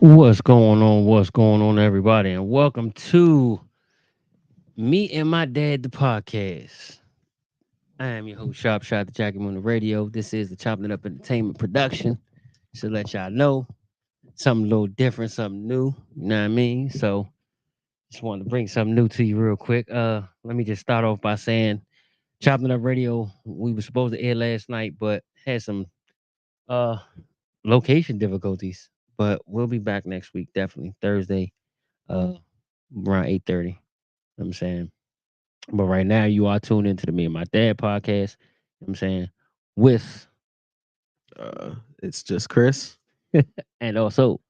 What's going on? What's going on, everybody? And welcome to Me and My Dad, the podcast. I am your host, Sharp Shot, the Jackie on the radio. This is the Chopping It Up Entertainment production. So let y'all know something a little different, something new. You know what I mean? So just wanted to bring something new to you real quick. Let me just start off by saying Chopping It Up Radio, we were supposed to air last night, but had some uh location difficulties. But we'll be back next week, definitely Thursday, uh around 8:30. I'm saying. But right now you are tuned into the Me and My Dad podcast. I'm saying with It's just Chris. and also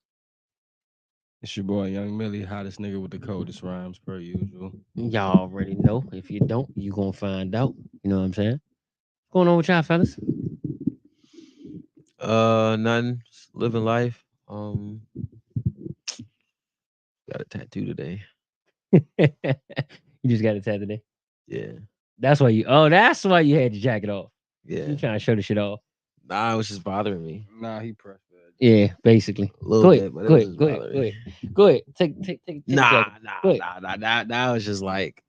It's your boy Young Millie, hottest nigga with the coldest rhymes per usual. y'all already know. If you don't, you gonna find out. You know what I'm saying? What's going on with y'all fellas? Nothing. Just living life. Got a tattoo today. You just got a tat today. Yeah, That's why you had your jacket off. yeah. You trying to show the shit off. Nah, it was just bothering me Nah, he pressed that. Yeah, basically. a little Go ahead. bit, but it Go was ahead. just Go ahead. bothering Go me. ahead. Go ahead. Take the jacket. Nah, Go nah, ahead. nah, nah. That was just like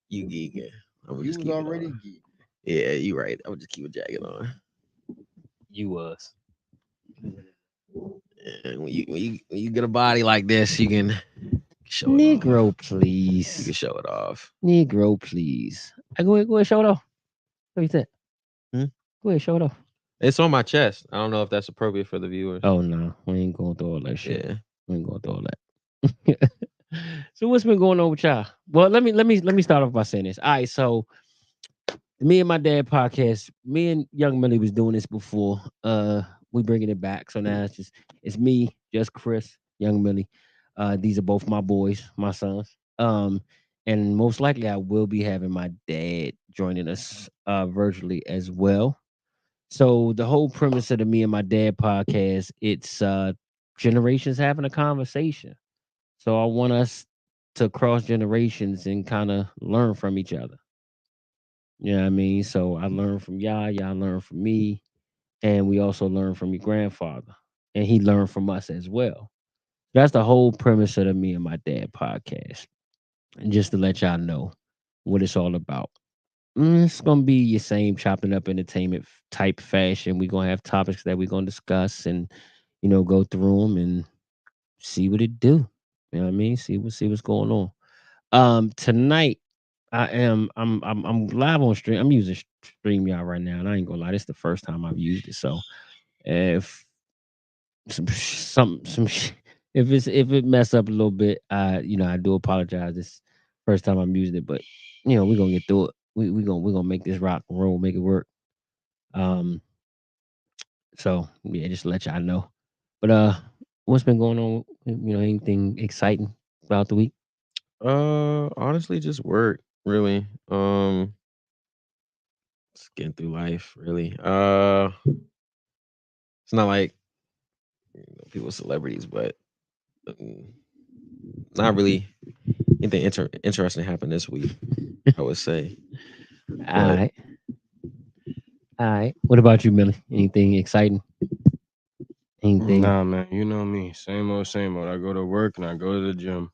you geeking. I'm gonna You just was keep it already on. geek. Yeah, you right. I'm gonna just keep a jacket on. You was. And when you get a body like this, you can show it off. Negro, You please. can show it off. Negro, please. Go ahead, show it off. What you think? Hmm? Go ahead, show it off. It's on my chest. I don't know if that's appropriate for the viewers. Oh no, we ain't going through all that shit. Yeah. We ain't going through all that. So what's been going on with y'all? Well, let me start off by saying this. All right, so me and my dad podcast, me and Young Millie was doing this before. We bringing it back. So now it's me, just Chris, Young Millie. These are both my boys, my sons. And most likely I will be having my dad joining us virtually as well. So the whole premise of the Me and My Dad podcast, it's generations having a conversation. So I want us to cross generations and kind of learn from each other. You know what I mean? So I learned from y'all learned from me, and we also learned from your grandfather. And he learned from us as well. That's the whole premise of the Me and My Dad podcast. And just to let y'all know what it's all about. It's gonna be your same chopping up entertainment type fashion. We're gonna have topics that we're gonna discuss and go through them and see what it do. You know what I mean? See what's going on. Tonight I'm live on stream. I'm using StreamYard right now, and I ain't gonna lie, this is the first time I've used it. So if if it mess up a little bit, I do apologize. This first time I'm using it, but we're gonna get through it. We're gonna make this rock and roll, make it work. Um, so yeah, just to let y'all know. But what's been going on? Anything exciting throughout the week? Honestly, just work, really. Just getting through life, really. It's not like people celebrities, but mm, not really anything interesting happened this week. I would say, All but right, all right. What about you, Millie? Anything exciting? Anything? Nah, man, you know me. Same old, same old. I go to work and I go to the gym.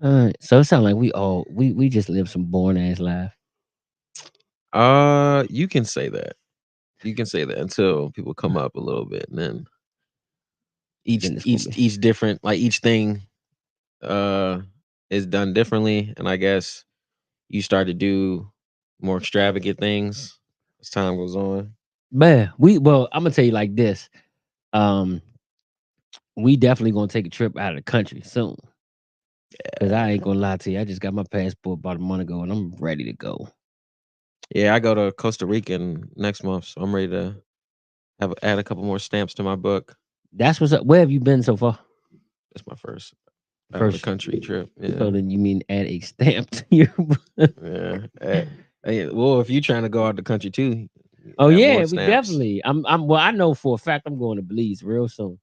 All right. So it sounds like we just live some boring ass life. you can say that. You can say that until people come up a little bit, and then each Then it's gonna each be each different, like each thing uh is done differently, and I guess you start to do more extravagant things as time goes on. man. I'm gonna tell you like this. Um, we definitely gonna take a trip out of the country soon. Cause I ain't gonna lie to you, I just got my passport about a month ago, and I'm ready to go. Yeah, I go to Costa Rica next month, so I'm ready to add a couple more stamps to my book. That's what's up. Where have you been so far? That's my first out of the First, country trip. Yeah, so then you mean add a stamp to your book? yeah. Well, if you trying to go out the country too, Oh add more yeah, we stamps. definitely. Well, I know for a fact I'm going to Belize real soon.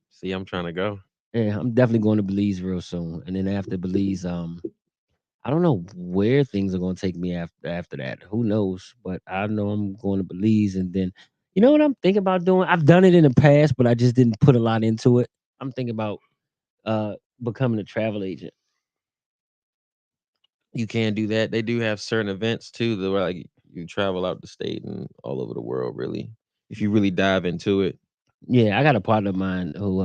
See, I'm trying to go. Yeah, I'm definitely going to Belize real soon. And then after Belize, I don't know where things are gonna take me after that. Who knows? But I know I'm going to Belize, and then you know what I'm thinking about doing. I've done it in the past, but I just didn't put a lot into it. I'm thinking about becoming a travel agent. You can do that. They do have certain events too that where like you travel out the state and all over the world. Really, if you really dive into it. Yeah, I got a partner of mine who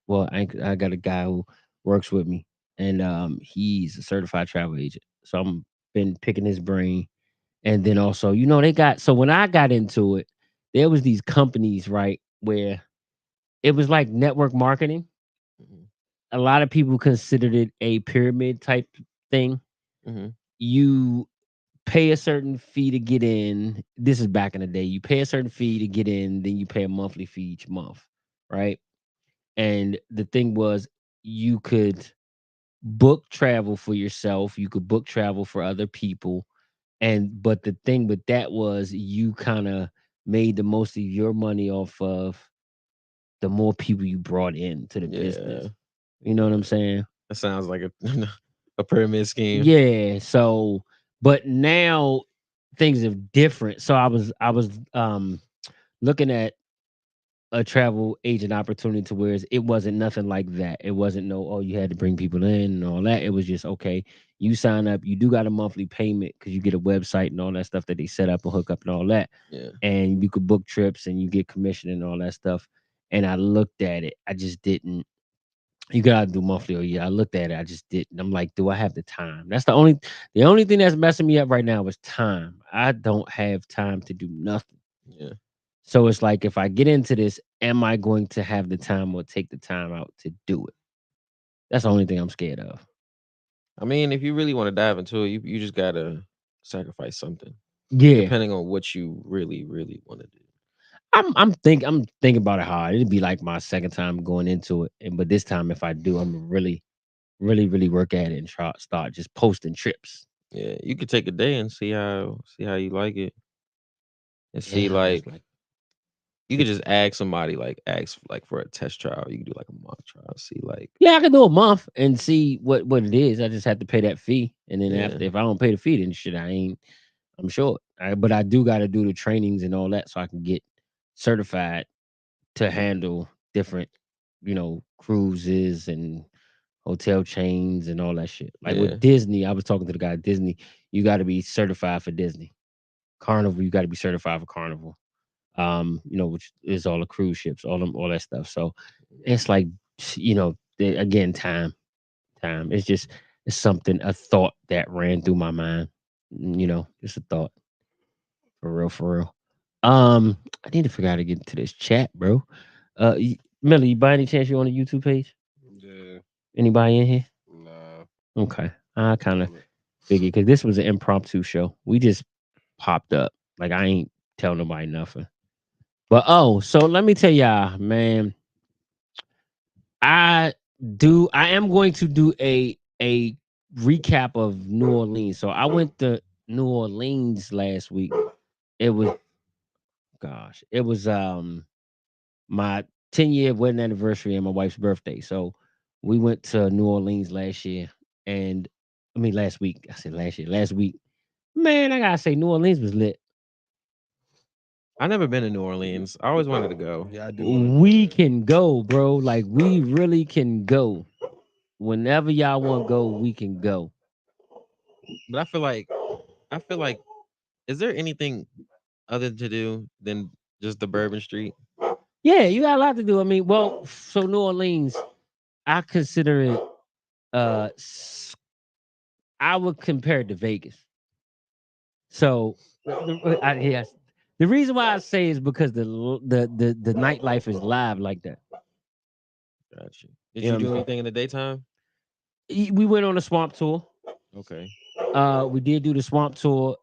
well, I got a guy who works with me, and he's a certified travel agent. So I'm been picking his brain. And then also, they got so when I got into it, there was these companies, right, where it was like network marketing. Mhm, A lot of people considered it a pyramid type thing. mhm, You pay a certain fee to get in. This is back in the day. You pay a certain fee to get in, then you pay a monthly fee each month, right? And the thing was, you could book travel for yourself, you could book travel for other people. And but the thing with that was you kind of made the most of your money off of the more people you brought into the yeah, business. You know what I'm saying? that sounds like a a pyramid scheme. Yeah. So, but now things are different. So I was looking at a travel agent opportunity to where it wasn't nothing like that. It wasn't no, oh, you had to bring people in and all that. It was just okay. You sign up. You do got a monthly payment because you get a website and all that stuff that they set up and hook up and all that. Yeah, And you could book trips and you get commission and all that stuff. And I looked at it. I just didn't. You gotta do monthly or yeah. I looked at it. I just didn't. I'm like, do I have the time? That's the only thing that's messing me up right now is time. I don't have time to do nothing. yeah. So it's like if I get into this, am I going to have the time or take the time out to do it? That's the only thing I'm scared of. I mean, if you really want to dive into it, you just gotta sacrifice something, Yeah. depending on what you really, really want to do. I'm thinking about it hard. It'd be like my second time going into it. And but this time if I do, I'm really, really, really work at it and start just posting trips. Yeah, you could take a day and see how you like it, and see Yeah, I'm like just like you could just ask somebody like ask like for a test trial. You can do like a mock trial. See like yeah, I can do a month and see what it is. I just have to pay that fee. And then yeah after if I don't pay the fee, then shit, I'm short. But I do gotta do the trainings and all that so I can get certified to handle different, cruises and hotel chains and all that shit. Like yeah with Disney, I was talking to the guy at Disney, you got to be certified for Disney. Carnival, you got to be certified for Carnival. Which is all the cruise ships, all that stuff. So it's like, again, time. It's something, a thought that ran through my mind. Just a thought, for real, for real. I need to figure out how to get into this chat, bro. Millie, by any chance you on the YouTube page? Yeah, Anybody in here? nah. Okay. I kind of Damn it. figured because this was an impromptu show. We just popped up. Like I ain't tell nobody nothing. But so let me tell y'all, man. I I am going to do a recap of New Orleans. So I went to New Orleans last week. It was it was my 10-year wedding anniversary and my wife's birthday. So we went to New Orleans last year and I mean last week. I said last year, last week. Man, I gotta say New Orleans was lit. I never been to New Orleans. I always wanted to go. Yeah, I do want to go We there. can go, bro. Like we really can go. Whenever y'all want to go, we can go. But I feel like is there anything other to do than just the Bourbon Street? Yeah, you got a lot to do. I mean, well, so New Orleans, I consider it I would compare it to Vegas. So yes. The reason why I say is because the nightlife is live like that. Got you. Did You know you what I'm do saying? anything in the daytime? We went on a swamp tour. Okay. We did do the swamp tour.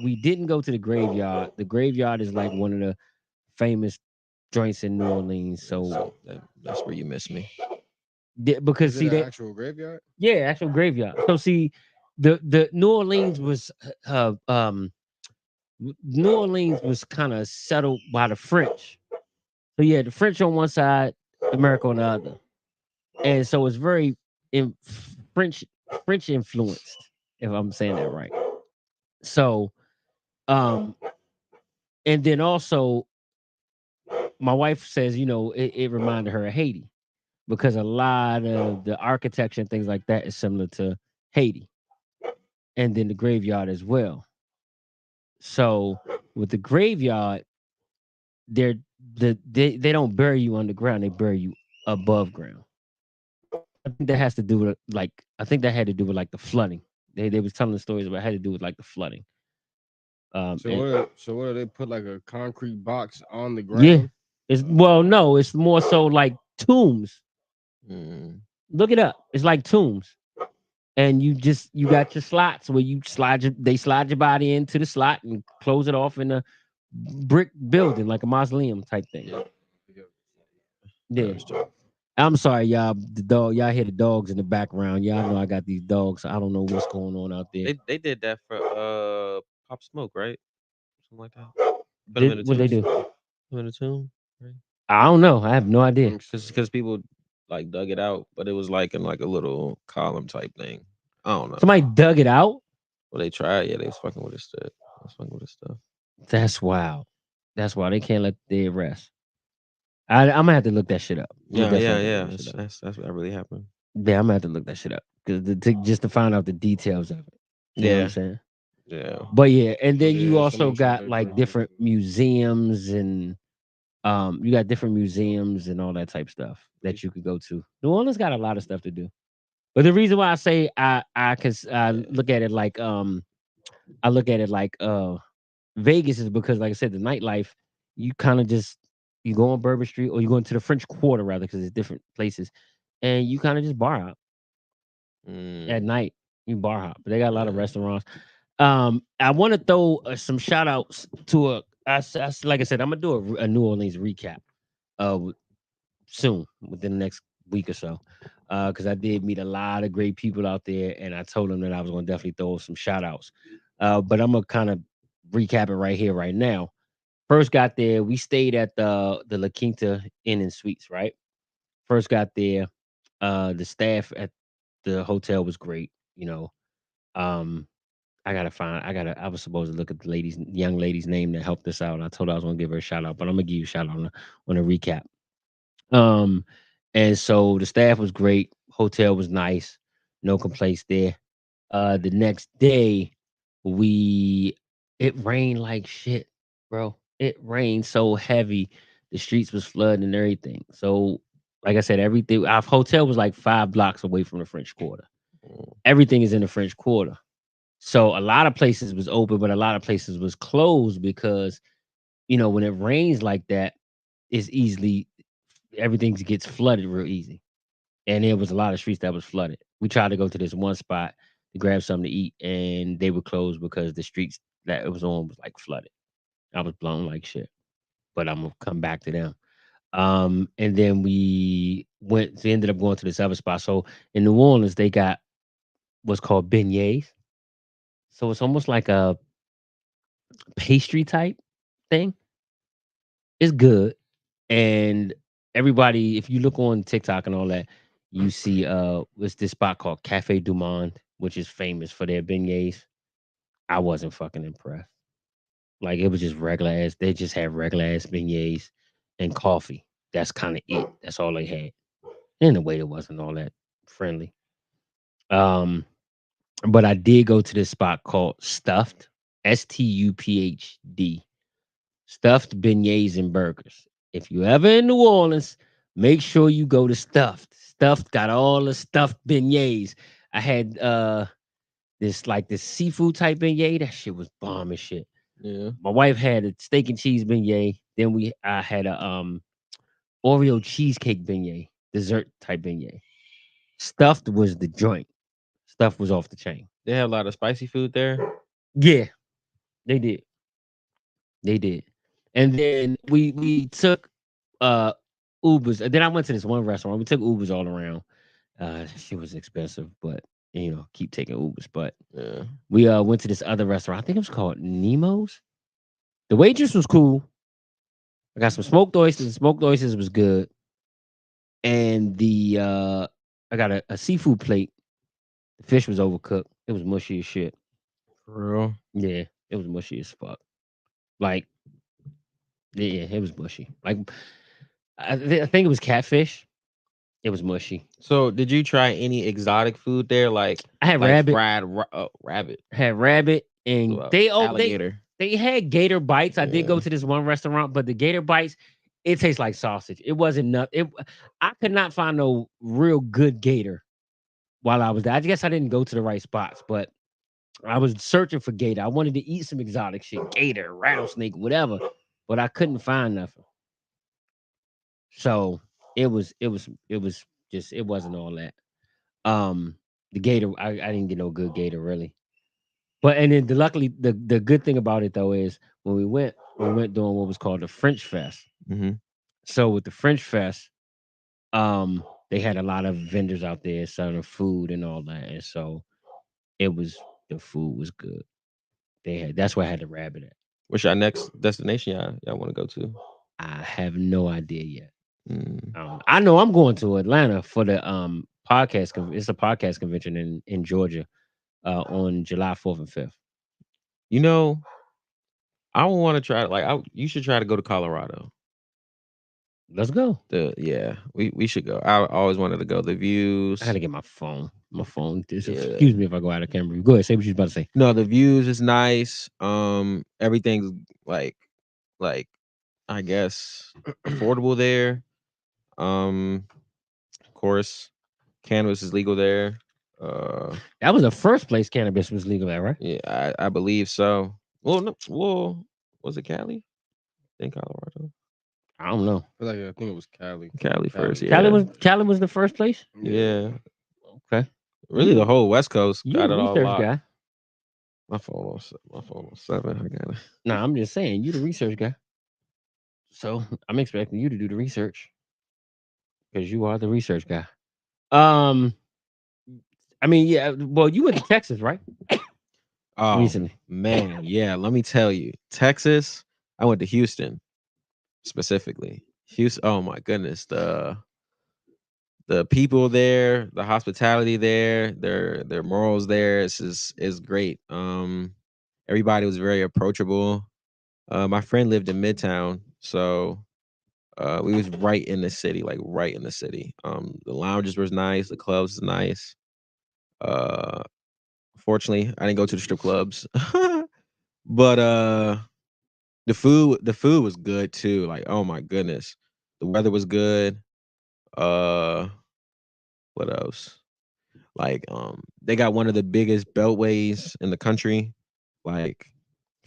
We didn't go to the graveyard. The graveyard is like one of the famous joints in New Orleans. Yeah, So see, that's where you miss me. because Is it see an that actual graveyard? yeah, actual graveyard. So see the New Orleans was New Orleans was kind of settled by the French. So yeah, the French on one side, America on the other, and so it's very in French French influenced, if I'm saying that right. So um, and then also my wife says, it reminded her of Haiti. because a lot of the architecture and things like that is similar to Haiti, and then the graveyard as well. So with the graveyard, they're they don't bury you underground; they bury you above ground. I think that has to do with like I think that had to do with like the flooding. They was telling the stories about it had to do with like the flooding. So And what? Do they put like a concrete box on the yeah, ground? it's well, no, it's more so like tombs. Mm. Look it up. It's like tombs, and you got your slots where you they slide your body into the slot and close it off in a brick building like a mausoleum type thing. Yeah. Yeah. I'm sorry, y'all. The dog, y'all hear the dogs in the background. Y'all know I got these dogs. So I don't know what's going on out there. They did that for Pop Smoke, right? Something like that. Put him in the What they tomb. do? Put him in the tomb. Right? I don't know. I have no idea. Because people like dug it out, but it was like in like a little column type thing. I don't know. Somebody dug it out. Well, they tried. Yeah, they was fucking with his stuff. They was fucking with his stuff. That's wild. That's why they can't let the rest. I'm gonna have to look that shit up. Yeah, yeah, Definitely yeah. look that shit up. That's what really happened. Yeah, I'm gonna have to look that shit up because just to find out the details of it. You know what I'm Yeah, saying? yeah. But yeah, and then you Yeah, also someone said got they like put it different into museums and you got different museums and all that type stuff that you could go to. New Orleans got a lot of stuff to do. But the reason why I say I look at it like I look at it like Vegas is because like I said the nightlife you kind of just you go on Bourbon Street or you go into the French Quarter rather because it's different places and you kind of just bar hop at Mm, night. You bar hop. But they got a lot of yeah. restaurants. I want to throw some shout outs to like I said I'm gonna do a New Orleans recap uh soon within the next week or so. Because I did meet a lot of great people out there, and I told them that I was going to definitely throw some shout outs. But I'm gonna kind of recap it right here, right now. First got there, we stayed at the La Quinta Inn and Suites, right? First got there, the staff at the hotel was great. You know, um, I was supposed to look at the young lady's name that helped us out. I told her I was gonna give her a shout out, but I'm gonna give you a shout out on a recap. Um, and so the staff was great. Hotel was nice. No complaints there. The next day, we it rained like shit, bro. It rained so heavy, the streets was flooding and everything. So, like I said, everything. Our hotel was like 5 blocks away from the French Quarter. Mm, Everything is in the French Quarter. So a lot of places was open, but a lot of places was closed because when it rains like that, it's easily everything gets flooded real easy. And there was a lot of streets that was flooded. We tried to go to this one spot to grab something to eat, and they were closed because the streets that it was on was like flooded. I was blown like shit. But I'm gonna come back to them. And then we ended up going to this other spot. So in New Orleans, they got what's called beignets. So it's almost like a pastry type thing. It's good. And everybody, if you look on TikTok and all that, you see what's this spot called Cafe Du Monde, which is famous for their beignets. I wasn't fucking impressed. Like it was just regular ass. They just had regular ass beignets and coffee. That's kind of it. That's all they had. And the waiter wasn't all that friendly. Um, but I did go to this spot called Stuffed, Stuphd, Stuffed Beignets and Burgers. If you ever in New Orleans, make sure you go to Stuffed. Stuffed got all the stuffed beignets. I had this seafood type beignet. That shit was bomb as shit. yeah. My wife had a steak and cheese beignet. Then I had a Oreo cheesecake beignet, dessert type beignet. Stuffed was the joint. Stuffed was off the chain. They have a lot of spicy food there. Yeah, they did. They did. And then we took Ubers. And then I went to this one restaurant. We took Ubers all around. Shit was expensive, but keep taking Ubers. But Yeah. we went to this other restaurant. I think it was called Nemo's. The waitress was cool. I got some smoked oysters. The smoked oysters was good. And the I got a seafood plate. The fish was overcooked. It was mushy as shit. For real. Yeah, it was mushy as fuck. Like, yeah, it was mushy. Like I think it was catfish. It was mushy. So, did you try any exotic food there, I had like rabbit, fried rabbit, and well, they alligator? they had gator bites. I did go Yeah. to this one restaurant, but the gator bites, it tastes like sausage. It wasn't nothing. I could not find no real good gator while I was there. I guess I didn't go to the right spots, but I was searching for gator. I wanted to eat some exotic shit, gator, rattlesnake, whatever, but I couldn't find nothing. So it was just it wasn't all that. The gator, I didn't get no good gator really. But and then luckily the good thing about it though is when we went doing what was called the French Fest. Hmm. So with the French Fest, they had a lot of vendors out there selling food and all that, and so it was the food was good. That's where I had the rabbit at. What's your next destination y'all want to go to? I have no idea yet. Mm. I know I'm going to Atlanta for the podcast. It's a podcast convention in Georgia on July 4th and 5th. You know, I want to try. You should try to go to Colorado. Let's go. Yeah, we should go. I always wanted to go. The views. I gotta get my phone. Yeah. Excuse me if I go out of camera. Go ahead. Say what you was about to say. No, the views is nice. Everything's like I guess affordable there. Of course, cannabis is legal there. That was the first place cannabis was legal at, right? Yeah, I believe so. Well, no, well, was it Cali? In Colorado, I don't know. I think it was Cali. Cali first. Yeah, Cali was the first place. yeah. Okay. Really, the whole West Coast You got the it all research locked. guy. My phone on 7. I got it. No, I'm just saying you the research guy. So I'm expecting you to do the research because you are the research guy. I mean, yeah. Well, you went to Texas, right? Oh Recently. man, yeah. Let me tell you, Texas. I went to Houston specifically. Houston. Oh my goodness, the people there, the hospitality there, their morals there is great. Everybody was very approachable. My friend lived in Midtown, so we was right in the city, like right in the city. The lounges was nice, the clubs was nice. Uh, Fortunately, I didn't go to the strip clubs, but the food was good too. Like, oh my goodness, the weather was good. Uh, what else? Like, they got one of the biggest beltways in the country. Like,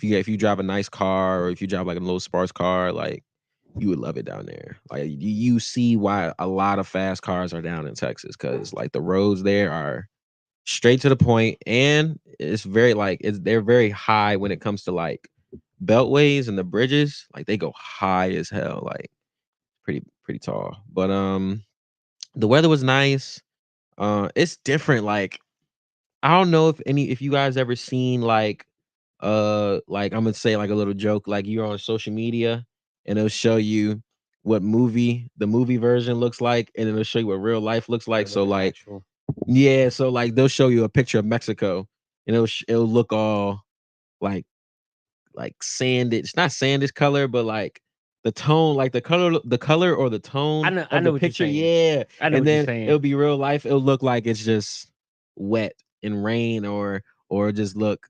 if you drive a nice car or if you drive like a little sports car, like you would love it down there. Like you see why a lot of fast cars are down in Texas because like the roads there are straight to the point and it's very they're very high when it comes to like beltways and the bridges. Like they go high as hell, like pretty tall. But the weather was nice. It's different. Like I don't know if you guys ever seen like I'm gonna say like a little joke, like you're on social media and it'll show you what the movie version looks like, and it'll show you what real life looks like. So like yeah, so like they'll show you a picture of Mexico and it'll look all like sanded. It's not sandish color, but like the tone, like the color or the tone I know of the what you're picture. saying. Yeah. I know And what you're then saying. it'll be real life. It'll look like it's just wet and rain or just look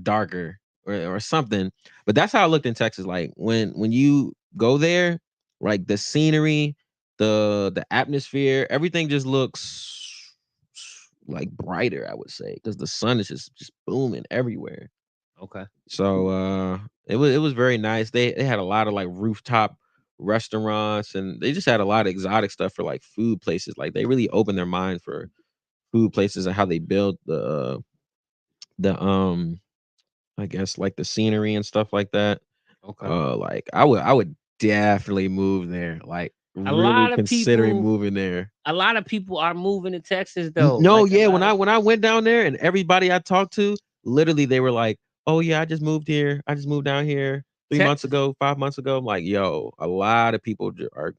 darker or something. But that's how it looked in Texas. Like when you go there, like the scenery, the atmosphere, everything just looks like brighter, I would say, because the sun is just booming everywhere. Okay. So it was very nice. They had a lot of like rooftop restaurants and they just had a lot of exotic stuff for like food places. Like they really opened their mind for food places and how they build the I guess like the scenery and stuff like that. Okay. Like I would definitely move there. Like A really lot of considering people moving there. A lot of people are moving to Texas though. No, Like, a yeah, lot of- when I went down there and everybody I talked to, literally they were like, "Oh yeah, I just moved here. I just moved down here 3 months Texas, ago, 5 months ago." I'm like, "Yo, a lot of people are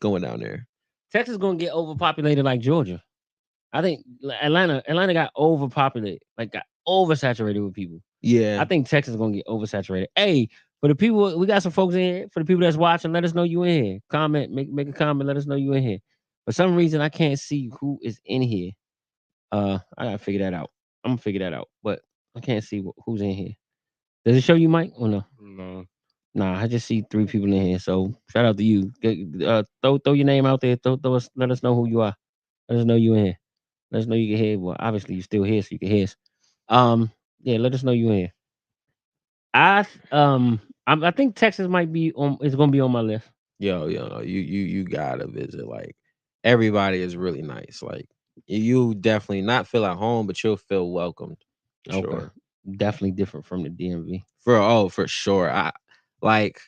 going down there." Texas gonna get overpopulated like Georgia. I think Atlanta got overpopulated, like got oversaturated with people. Yeah. I think Texas is gonna get oversaturated. Hey, for the people, we got some folks in here. For the people that's watching, let us know you in here. Comment, make a comment, let us know you in here. For some reason, I can't see who is in here. I gotta figure that out. I'm gonna figure that out, but I can't see who's in here. Does it show you, Mike, or no? No. Nah, I just see 3 people in here. So shout out to you. Throw your name out there. Let us know who you are. Let us know you in here. Let us know you can hear. Well, obviously you're still here, so you can hear us. Yeah, let us know you in here. I think Texas might be on. Is gonna be on my list. Yo, you gotta visit. Like everybody is really nice. Like you definitely not feel at home, but you'll feel welcomed for Okay, sure. definitely different from the DMV. For sure. I like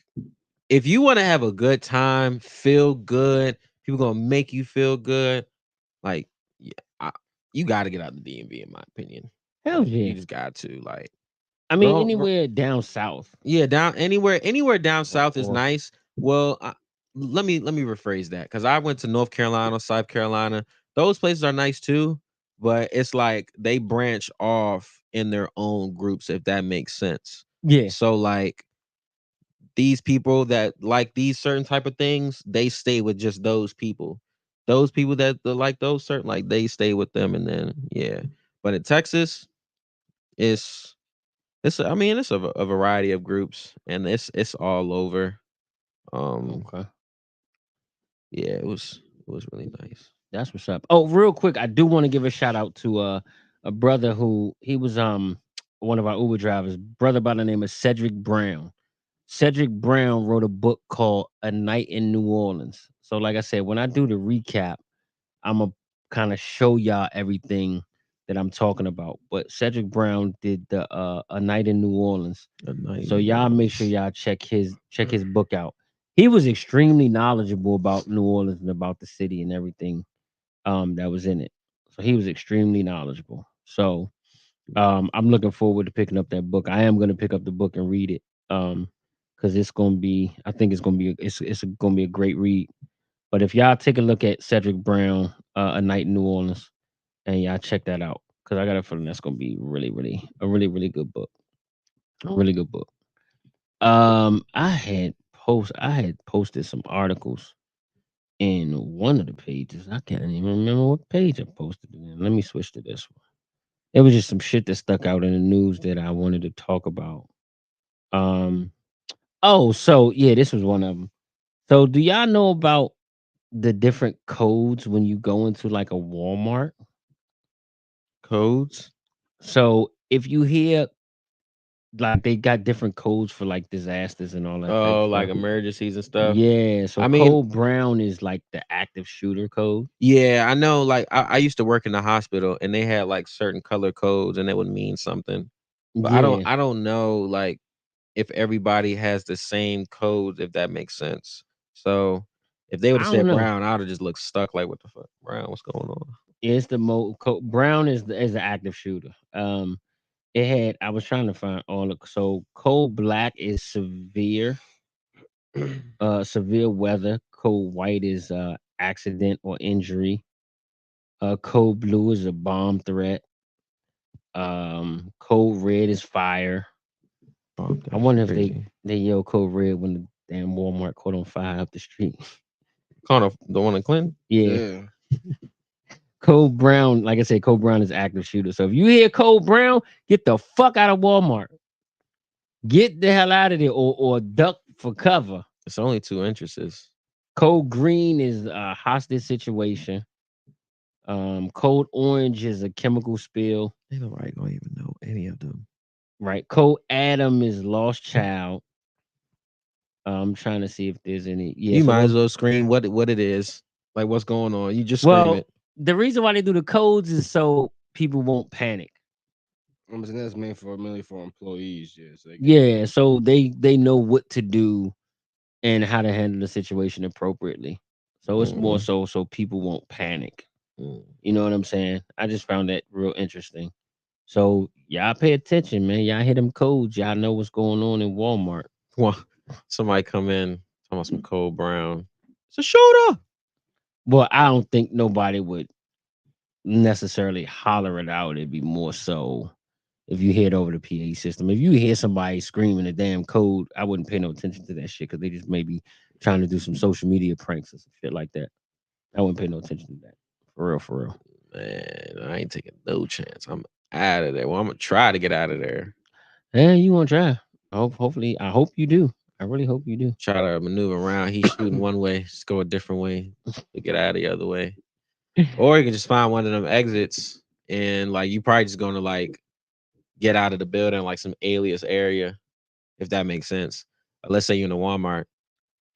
if you want to have a good time, feel good, people gonna make you feel good. Like, yeah, you got to get out the DMV, in my opinion. Hell Like, yeah. you just got to like I mean, go. anywhere down south. Yeah, down anywhere down south is Or nice. Well, let me rephrase that because I went to North Carolina, South Carolina. Those places are nice too, but it's like they branch off in their own groups, if that makes sense. yeah, So like these people that like these certain type of things, they stay with just those people. Those people that like those certain like they stay with them, and then yeah. But in Texas, it's I mean it's a variety of groups, and it's all over. Um, okay. yeah, it was really nice. That's what's up. Oh, real quick, I do want to give a shout out to a brother who he was one of our Uber drivers, brother by the name of Cedric Brown. Cedric Brown wrote a book called A Night in New Orleans. So, like I said, when I do the recap, I'm gonna kind of show y'all everything that I'm talking about. But Cedric Brown did the A Night in New Orleans. A night in So New y'all make sure Orleans. y'all check his book out. He was extremely knowledgeable about New Orleans and about the city and everything that was in it. So he was extremely knowledgeable. So I'm looking forward to picking up that book. I am going to pick up the book and read it. Because it's gonna be, I think it's gonna be, gonna be a great read. But if y'all take a look at Cedric Brown, A Night in New Orleans, and y'all check that out, because I got a feeling that's gonna be really good book, a really good book. I had posted some articles in one of the pages. I can't even remember what page I posted it in. Let me switch to this one. It was just some shit that stuck out in the news that I wanted to talk about. Um, oh, so yeah, this was one of them. So, do y'all know about the different codes when you go into like a Walmart? Codes. So, if you hear like they got different codes for like disasters and all that type Oh, like stuff. emergencies and stuff. Yeah, so I mean, code brown is like the active shooter code. yeah, I know. Like I used to work in the hospital, and they had like certain color codes, and it would mean something. But I don't Yeah, I don't know like if everybody has the same codes, if that makes sense. So if they would have I don't said know. brown, I would have just looked stuck like what the fuck? Brown, what's going on? It's the brown is the active shooter. It had I was trying to find all the so code black is severe, severe weather. Code white is accident or injury. Code blue is a bomb threat. Code red is fire. Oh, I that's wonder if crazy. they yell code red when the damn Walmart caught on fire up the street. Connor, the one in Clinton? Yeah. Yeah. Code brown, like I said, code brown is active shooter. So if you hear code brown, get the fuck out of Walmart. Get the hell out of there or duck for cover. It's only 2 entrances. Code green is a hostage situation. Code orange is a chemical spill. Ain't nobody gonna even know any of them. Right. Code Adam is lost child. I'm trying to see if there's any. Yeah. You So might as those. well scream what it is, like what's going on. You just scream Well, it. the reason why they do the codes is so people won't panic. I'm saying that's mainly for employees, yeah. So they can Yeah. So they know what to do and how to handle the situation appropriately. So it's more Mhm, so people won't panic. mm. You know what I'm saying? I just found that real interesting. So y'all pay attention, man. Y'all hit them codes. Y'all know what's going on in Walmart. Well, somebody come in talking about some cold brown. It's a shooter. Well, I don't think nobody would necessarily holler it out. It'd be more so if you head over the PA system. If you hear somebody screaming a damn code, I wouldn't pay no attention to that shit because they just maybe trying to do some social media pranks or some shit like that. I wouldn't pay no attention to that. For real, for real. Man, I ain't taking no chance. I'm out of there. Well, I'm gonna try to get out of there. Yeah, you want to try? Hopefully, I hope you do. I really hope you do. Try to maneuver around. He's shooting one way, just go a different way to get out of the other way. Or you can just find one of them exits and like you probably just gonna like get out of the building like some alias area, if that makes sense. Let's say you're in a Walmart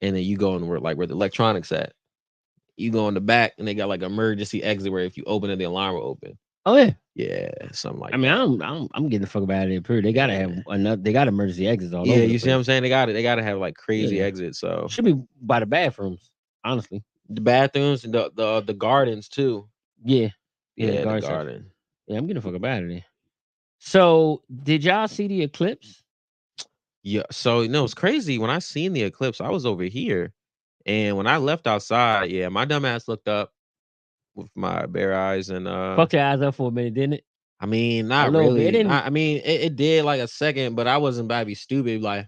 and then you go in where the electronics at. You go in the back and they got like emergency exit where if you open it, the alarm will open. Oh yeah. Yeah, something like I mean, that. I'm getting the fuck out of there. Period. They gotta have another. They got emergency exits all Yeah, over the you see what I'm place. saying? They gotta have like crazy Yeah. exits. So Should be by the bathrooms. Honestly. the bathrooms and the gardens too. Yeah. Yeah. The Yeah, the guard section. garden. Yeah, I'm getting the fuck up out of there. So, did y'all see the eclipse? Yeah. So it's crazy. When I seen the eclipse, I was over here. And when I left outside, yeah, my dumb ass looked up with my bare eyes and Fucked your eyes up for a minute, didn't it? I mean, A not little bit. It really. didn't I mean, it did like a second, but I wasn't about to be stupid. Like,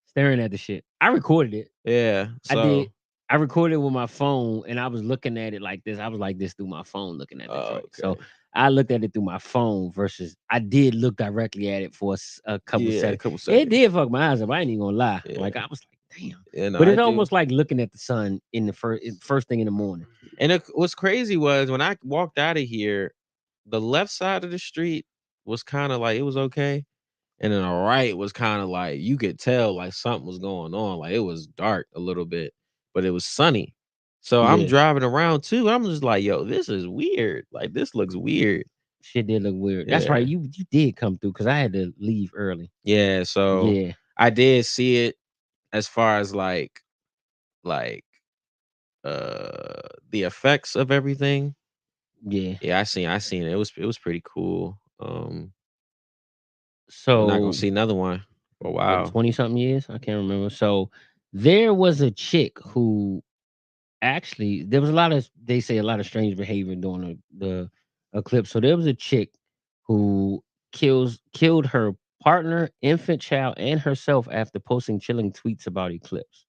staring at the shit. I recorded it. yeah. I So did. I recorded it with my phone, and I was looking at it like this. I was like this through my phone, looking at the joint. So okay. I looked at it through my phone versus I did look directly at it for a couple Yeah, a seconds. couple It seconds. did fuck my eyes up. I ain't even gonna lie. Yeah. Like I was like, damn. Yeah, no, But I it's do. almost like looking at the sun in the first thing in the morning. And what's crazy was when I walked out of here, the left side of the street was kind of like it was okay. And then the right was kind of like you could tell like something was going on. Like it was dark a little bit, but it was sunny. So I'm Yeah, driving around too. I'm just like, yo, this is weird. Like this looks weird. shit did look weird. That's right. Yeah. You did come through because I had to leave early. Yeah. So Yeah, I did see it as far as like the effects of everything. yeah. Yeah, I seen it. It was pretty cool. I'm not gonna So see another one for a what, while. 20 something years? I can't remember. So there was a chick who actually there was a lot of they say a lot of strange behavior during the eclipse. So there was a chick who killed her partner, infant child, and herself after posting chilling tweets about eclipse.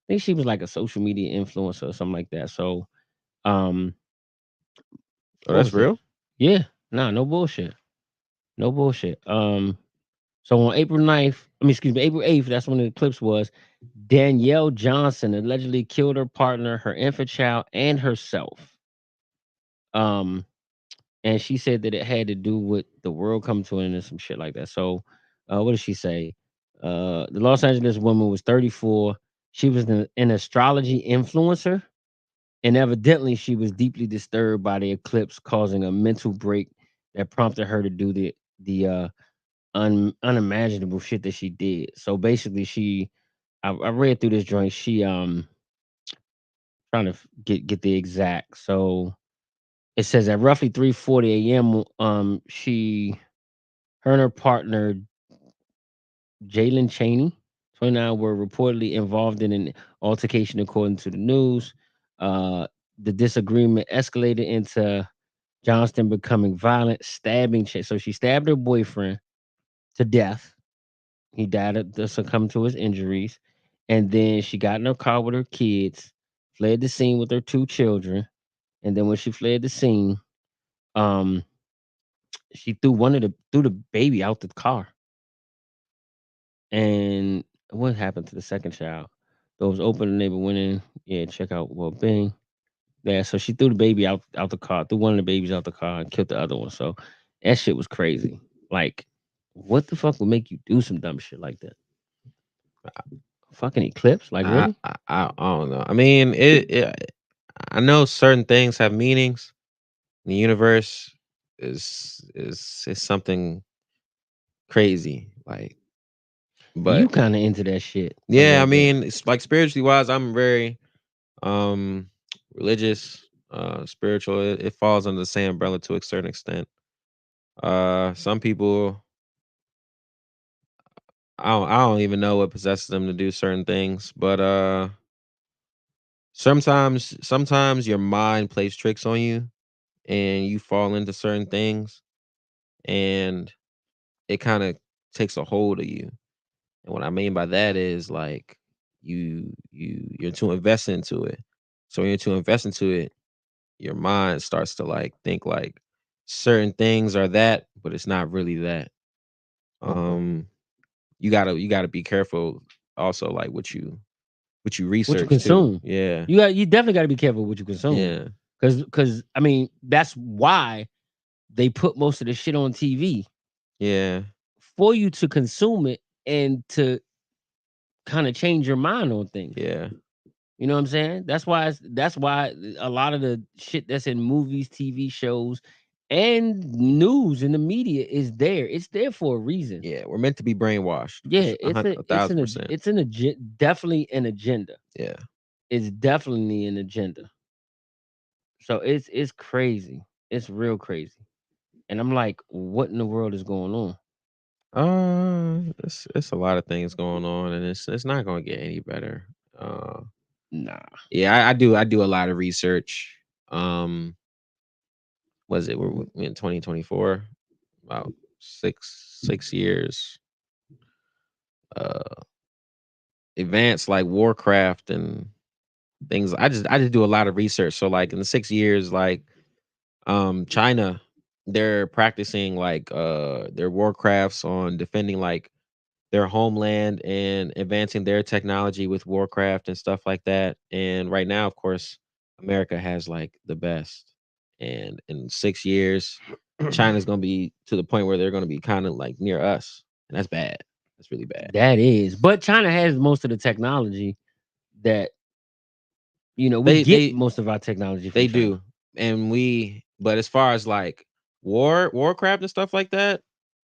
I think she was like a social media influencer or something like that. So um Oh, what that's was it? real? Yeah, no bullshit. No bullshit. So on April 9th, excuse me, April 8th, that's when the eclipse was. Danielle Johnson allegedly killed her partner, her infant child, and herself. Um, and she said that it had to do with the world coming to an end and some shit like that. So, what did she say? The Los Angeles woman was 34. She was an astrology influencer, and evidently she was deeply disturbed by the eclipse, causing a mental break that prompted her to do the unimaginable shit that she did. So basically, I read through this joint. She trying to get the exact. So it says at roughly 3:40 a.m. Her and her partner Jalen Cheney, 29, were reportedly involved in an altercation, according to the news. The disagreement escalated into Johnston becoming violent, stabbing. So she stabbed her boyfriend to death. He died succumbed to his injuries. And then she got in her car with her kids, fled the scene with her two children. And then when she fled the scene, um, she threw the baby out the car. And what happened to the second child? Doors open, the neighbor went in. Yeah, check out well Bing. Yeah, so she threw the baby out the car, threw one of the babies out the car and killed the other one. So that shit was crazy. Like, what the fuck would make you do some dumb shit like that? Fucking eclipse? Like really? I don't know. I mean, I know certain things have meanings. The universe is something crazy. Like, You but kind of into that shit a yeah, I little bit. mean, it's like spiritually wise, I'm very um religious, spiritual. It falls under the same umbrella to a certain extent. Some people I don't even know what possesses them to do certain things, but sometimes your mind plays tricks on you and you fall into certain things and it kind of takes a hold of you. And what I mean by that is like you're too invested into it. So when you're too invested into it, your mind starts to like think like certain things are that, but it's not really that. Um, you gotta be careful also like what you What you research too. consume. Yeah, You definitely got to be careful what you consume. yeah, Cause I mean, that's why they put most of the shit on TV yeah, for you to consume it and to kind of change your mind on things. yeah, You know what I'm saying? That's why a lot of the shit that's in movies, TV shows, and news in the media is there. It's there for a reason. yeah. We're meant to be brainwashed. Yeah, A thousand percent. it's an definitely an agenda. Yeah. It's definitely an agenda. So it's crazy. It's real crazy. And I'm like, what in the world is going on? It's a lot of things going on, and it's not gonna get any better. Uh, Nah. yeah, I do a lot of research. Was it we're in 2024? About six years. Uh, advanced like Warcraft and things. I just do a lot of research. So like in the 6 years, like China, they're practicing like their Warcrafts on defending like their homeland and advancing their technology with Warcraft and stuff like that. And right now, of course, America has like the best. And in 6 years, China's gonna be to the point where they're gonna be kind of like near us, and that's bad. That's really bad. That is. But China has most of the technology that we They get they most of our technology from they China. do, and but as far as like Warcraft and stuff like that,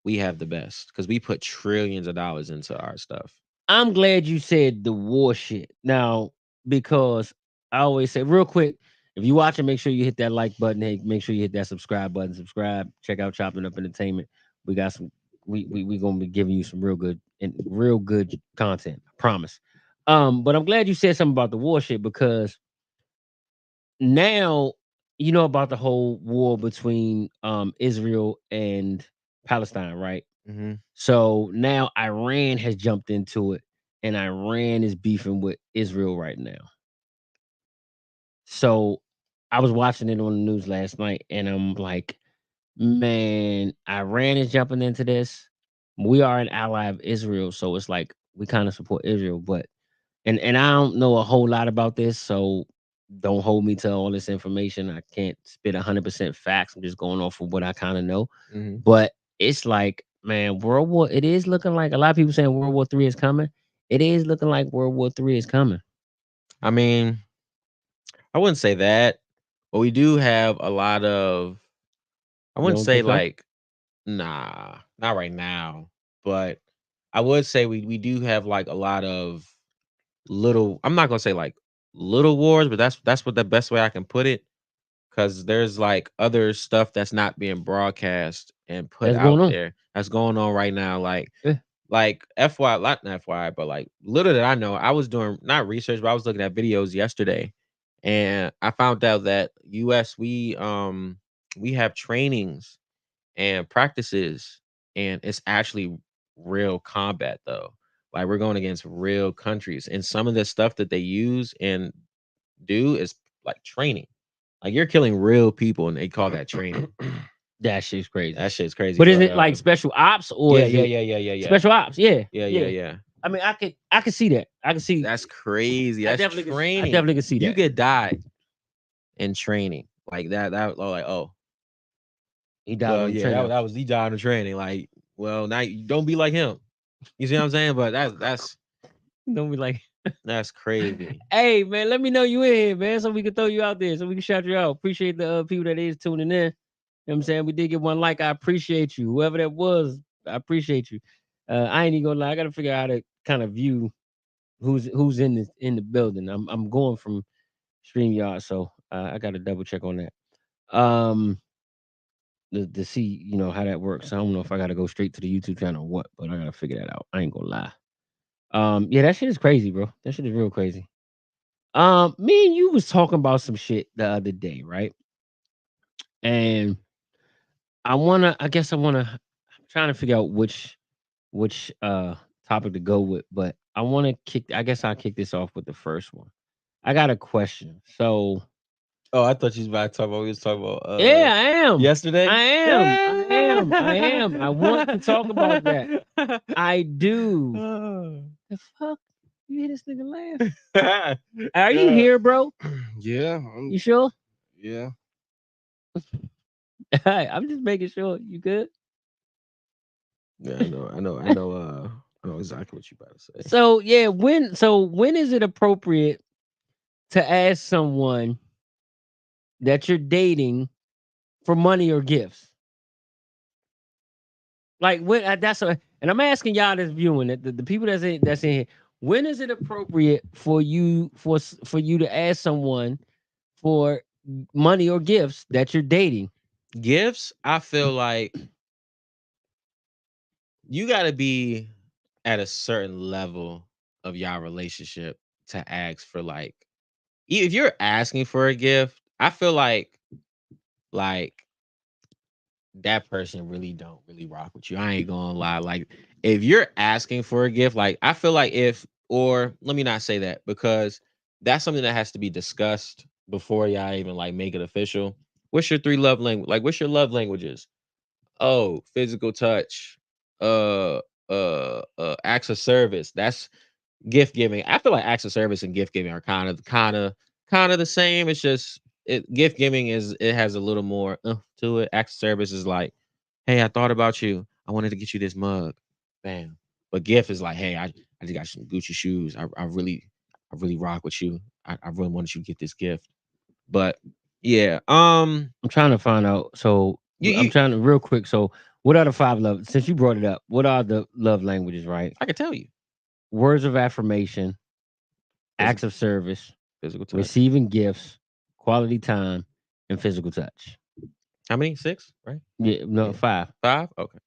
we have the best because we put trillions of dollars into our stuff. I'm glad you said the war shit. Now, because I always say real quick, if you watching, make sure you hit that like button. Hey, make sure you hit that subscribe button. Subscribe. Check out Chopping Up Entertainment. We got some. We gonna be giving you some real good content. I promise. But I'm glad you said something about the war shit because now you know about the whole war between Israel and Palestine, right? Hmm. So now Iran has jumped into it, and Iran is beefing with Israel right now. So I was watching it on the news last night, and I'm like, man, Iran is jumping into this. We are an ally of Israel, so it's like we kind of support Israel, but and I don't know a whole lot about this, so don't hold me to all this information. I can't spit 100% facts. I'm just going off of what I kind of know. Hmm. But it's like, man, World War. It is looking like a lot of people saying World War III is coming. It is looking like World War III is coming. I mean, I wouldn't say that, but we do have a lot of. I You wouldn't don't say think so? like, nah, not right now, but I would say we do have like a lot of little. I'm not gonna say like little wars, but that's what the best way I can put it. Because there's like other stuff that's not being broadcast and put That's going out on. there that's going on right now. Yeah. Like FY, not FY, but like little did I know, I was doing not research, but I was looking at videos yesterday, and I found out that US we have trainings and practices, and it's actually real combat though. Like we're going against real countries, and some of the stuff that they use and do is like training. Like you're killing real people, and they call that training. That shit's crazy. That shit's crazy. But is But it like special ops or yeah, is yeah, it yeah, yeah, yeah, yeah, special ops? Yeah, yeah, yeah, yeah. yeah. I mean, I could see that. I can see. That's crazy. I That's definitely could. I training. definitely could see You that. could die in training like that. That like oh He died well on the yeah train. that was he died in training. Like well now you don't be like him. You see what I'm saying? But Don't be like, that's crazy. hey man, let me know you in here, man, so we can throw you out there, so we can shout you out. Appreciate the people that is tuning in. You know what I'm saying? We did get one like. I appreciate you. Whoever that was, I appreciate you. I ain't even gonna lie. I gotta figure out how to kind of view who's in the building. I'm going from StreamYard, so I gotta double check on that. To see how that works. I don't know if I gotta go straight to the YouTube channel or what, but I gotta figure that out. I ain't gonna lie. Yeah, that shit is crazy, bro. That shit is real crazy. Me and you was talking about some shit the other day, right? And I'm trying to figure out which topic to go with, but I guess I'll kick this off with the first one. I got a question. So Oh, I thought you was about to talk about. We was talking about. Yeah, I am. Yesterday. I am. I want to talk about that. I do. The fuck? You hear this nigga laugh? Are you here, bro? Yeah, You sure? yeah. I'm just making sure. You good? Yeah, I know exactly what you about to say. So yeah, when is it appropriate to ask someone that you're dating for money or gifts? Like when and I'm asking y'all that's viewing it, the people that's in here. When is it appropriate for you for you to ask someone for money or gifts that you're dating? Gifts, I feel like you got to be at a certain level of y'all relationship to ask for like if you're asking for a gift, I feel like that person really don't really rock with you. I ain't gonna lie. Like if you're asking for a gift, like I feel like or let me not say that because that's something that has to be discussed before y'all even like make it official. What's your three love language? Like what's your love languages? Oh, physical touch, acts of service. That's gift giving. I feel like acts of service and gift giving are kind of the same. It's just gift giving it has a little more to it. Acts of service is like, hey, I thought about you. I wanted to get you this mug. Bam. But gift is like, hey, I just got some Gucci shoes. I really rock with you. I really wanted you to get this gift. But yeah, I'm trying to find out. So I'm you trying to real quick. So what are the five love? Since you brought it up, what are the love languages? Right? I can tell you. Words of affirmation, acts Physical, of service, physical touch. receiving gifts, quality time, and physical touch. How many? 6, right? Yeah, no, Yeah. five. 5? Okay.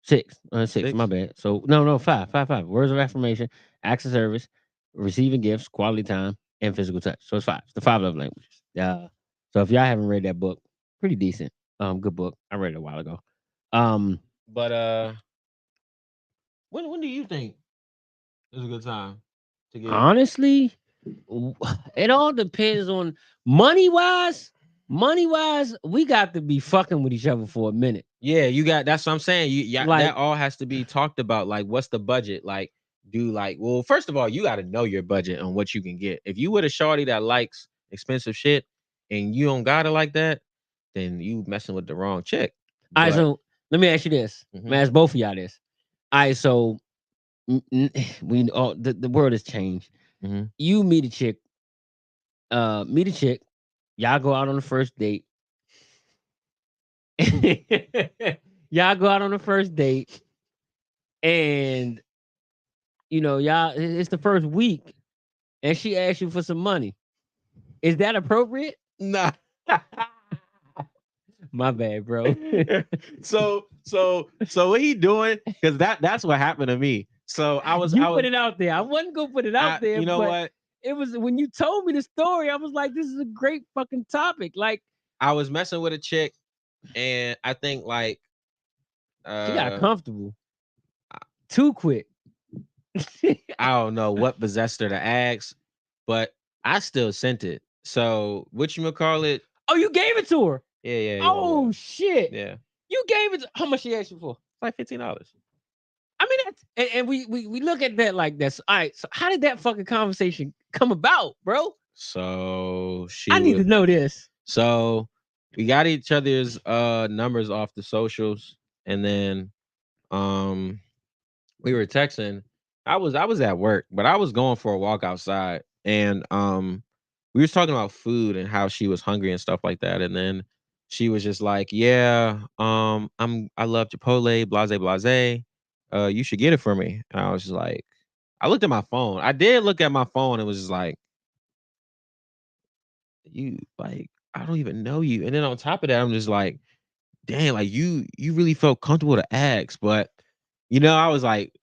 Six. My 6. bad. So no, five. Words of affirmation, acts of service, receiving gifts, quality time, and physical touch. So it's five. It's the five love languages. Yeah. So if y'all haven't read that book, pretty decent. Good book. I read it a while ago. Um, But when do you think is a good time to give? honestly, it all depends on money wise. Money wise, we got to be fucking with each other for a minute. Yeah, you got that's what I'm saying. Yeah, Like, that all has to be talked about. Like, what's the budget? Like, well, first of all, you got to know your budget on what you can get. If you with a shorty that likes expensive shit and you don't got it like that, then you messing with the wrong chick. all right, But so let me ask you this. I'm mhm. gonna ask both of y'all this. All right, so we all the world has changed. Mhm. You meet a chick, y'all go out on the first date. Y'all go out on the first date, and it's the first week, and she asks you for some money. Is that appropriate? Nah. My bad, bro. So what he doing? Because that's what happened to me. So You put it out there. I wasn't gonna put it out there, you know but what? it was when you told me the story. I was like, "This is a great fucking topic." Like, I was messing with a chick, and I think like she got uh comfortable too quick. I don't know what possessed her to ask, but I still sent it. So what you call it? Oh, you gave it to her. Yeah. Oh shit! Yeah. You gave it. How much she asked you for? It's like $15. I mean, and we look at that like that's all right. So how did that fucking conversation come about, bro? So I she need was to know this. so we got each other's numbers off the socials, and then um we were texting. I was at work, but I was going for a walk outside, and we was talking about food and how she was hungry and stuff like that. And then she was just like, "Yeah, I love Chipotle, blase blase. You should get it for me." And I was just like, I looked at my phone. I did look at my phone and was just like, "You like, I don't even know you." And then on top of that, I'm just like, "Dang, like you really felt comfortable to ask." But I was like,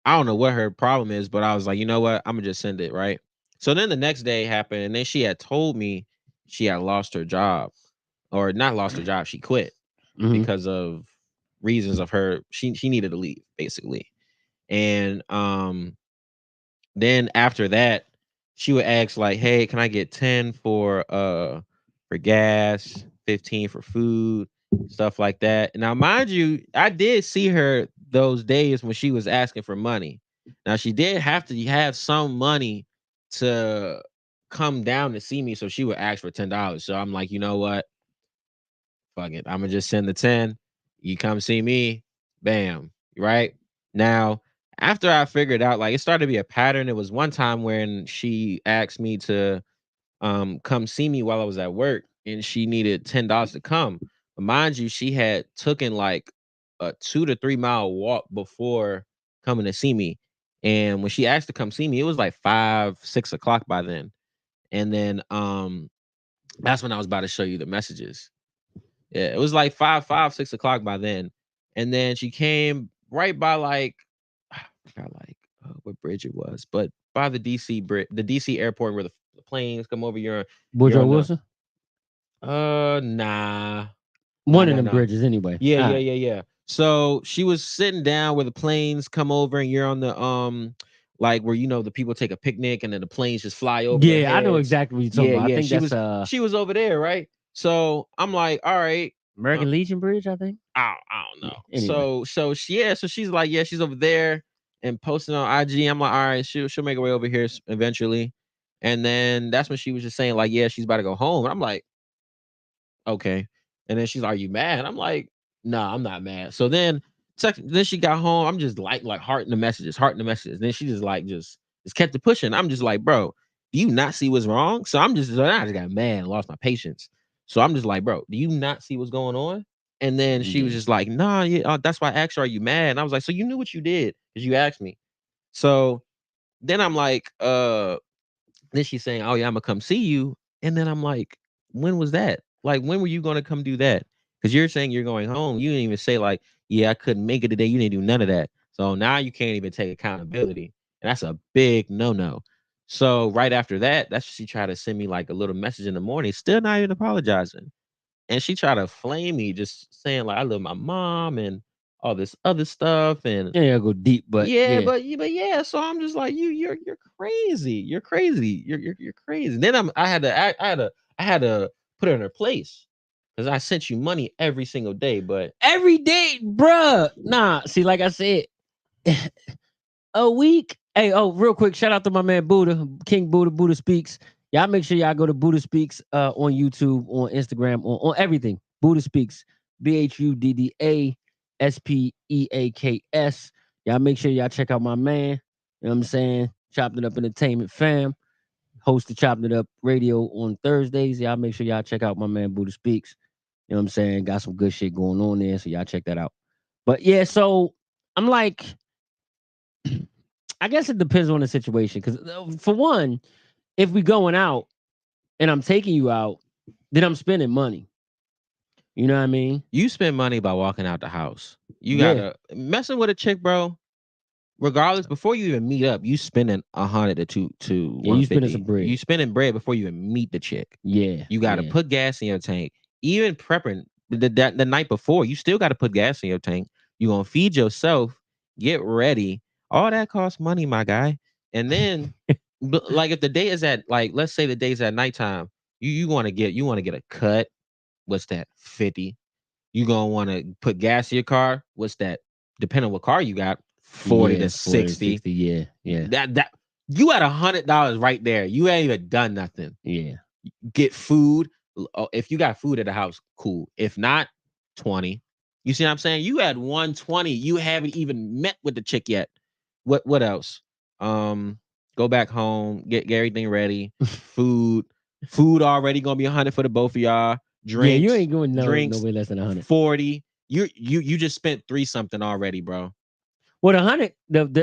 I don't know what her problem is, but I was like, you know what? I'm gonna just send it, right? So then the next day happened, and then she had told me she had lost her job, or not lost her job, she quit Mhm. because of reasons of her. She needed to leave, basically. And then after that, she would ask like, "Hey, can I get 10 for for gas, 15 for food, stuff like that. Now, mind you, I did see her those days when she was asking for money. Now, she did have to have some money to come down to see me, so she would ask for $10. So I'm like, you know what? Fuck it. I'm gonna just send the 10. You come see me, bam. Right? Now, after I figured out, like, it started to be a pattern. It was one time when she asked me to come see me while I was at work, and she needed $10 to come. But mind you, she had taken like a 2 to 3 mile walk before coming to see me. And when she asked to come see me, it was like 5, 6 o'clock by then. And then that's when I was about to show you the messages. Yeah, it was like 6 o'clock by then. And then she came right by like I forgot like what bridge it was, but by the DC bridge, the DC airport where the planes come over your Woodrow Wilson? Nah. One of them bridges anyway. Yeah. So she was sitting down where the planes come over and you're on the like where the people take a picnic and then the planes just fly over. Yeah, I know exactly what you're talking about. I think she was over there, right? So I'm like, all right. American Legion Bridge, I think. I don't know. Yeah, anyway. So she's like, yeah, she's over there and posting on IG. I'm like, all right, she'll make her way over here eventually. And then that's when she was just saying, like, yeah, she's about to go home. And I'm like, okay. And then she's like, are you mad? I'm like, nah, I'm not mad. So then she got home. I'm just like hearting the messages. Then she just kept it pushing. I'm just like, bro, do you not see what's wrong? So I just got mad and lost my patience. So I'm just like, bro, do you not see what's going on? And then she was just like, nah, yeah, that's why I asked her, are you mad? And I was like, so you knew what you did because you asked me. So then I'm like, then she's saying, oh yeah, I'm gonna come see you. And then I'm like, when was that? Like, when were you gonna come do that? Because you're saying you're going home. You didn't even say like, yeah, I couldn't make it today. You didn't do none of that. So now you can't even take accountability. And that's a big no-no. So right after that, she tried to send me like a little message in the morning, still not even apologizing. And she tried to flame me, just saying like I love my mom and all this other stuff. And yeah, go deep, but yeah. So I'm just like, you're crazy. You're crazy. You're crazy. Then I had to put her in her place because I sent you money every single day. But every day, bruh. Nah, see, like I said, a week. Hey, real quick, shout out to my man Buddha, King Buddha, Buddha Speaks. Y'all make sure y'all go to Buddha Speaks on YouTube, on Instagram, on everything. Buddha Speaks, BUDDA SPEAKS. Y'all make sure y'all check out my man. You know what I'm saying? Chopped It Up Entertainment fam. Host the Chopped It Up Radio on Thursdays. Y'all make sure y'all check out my man Buddha Speaks. You know what I'm saying? Got some good shit going on there, so y'all check that out. But yeah, so I'm like, I guess it depends on the situation. Because for one, if we going out and I'm taking you out, then I'm spending money. You know what I mean? You spend money by walking out the house. You gotta messing with a chick, bro. Regardless, before you even meet up, you spending 100 to 2. Yeah, you spending some bread. You spending bread before you even meet the chick. Yeah, you gotta put gas in your tank. Even prepping the night before, you still gotta put gas in your tank. You gonna feed yourself, get ready. All that costs money, my guy. And then, like, if the day is at, like, let's say the day's at nighttime, you want to get a cut. What's that? 50. You gonna want to put gas in your car. What's that? Depending on what car you got, 40 to 60. Yeah. That you had $100 right there. You ain't even done nothing. Yeah. Get food. If you got food at the house, cool. If not, 20. You see what I'm saying? You had 120. You haven't even met with the chick yet. What else? Go back home, get everything ready. Food already gonna be 100 for the both of y'all. Drinks. Yeah, you ain't going no way less than 100. 40. You just spent 3 something already, bro. Well, 100.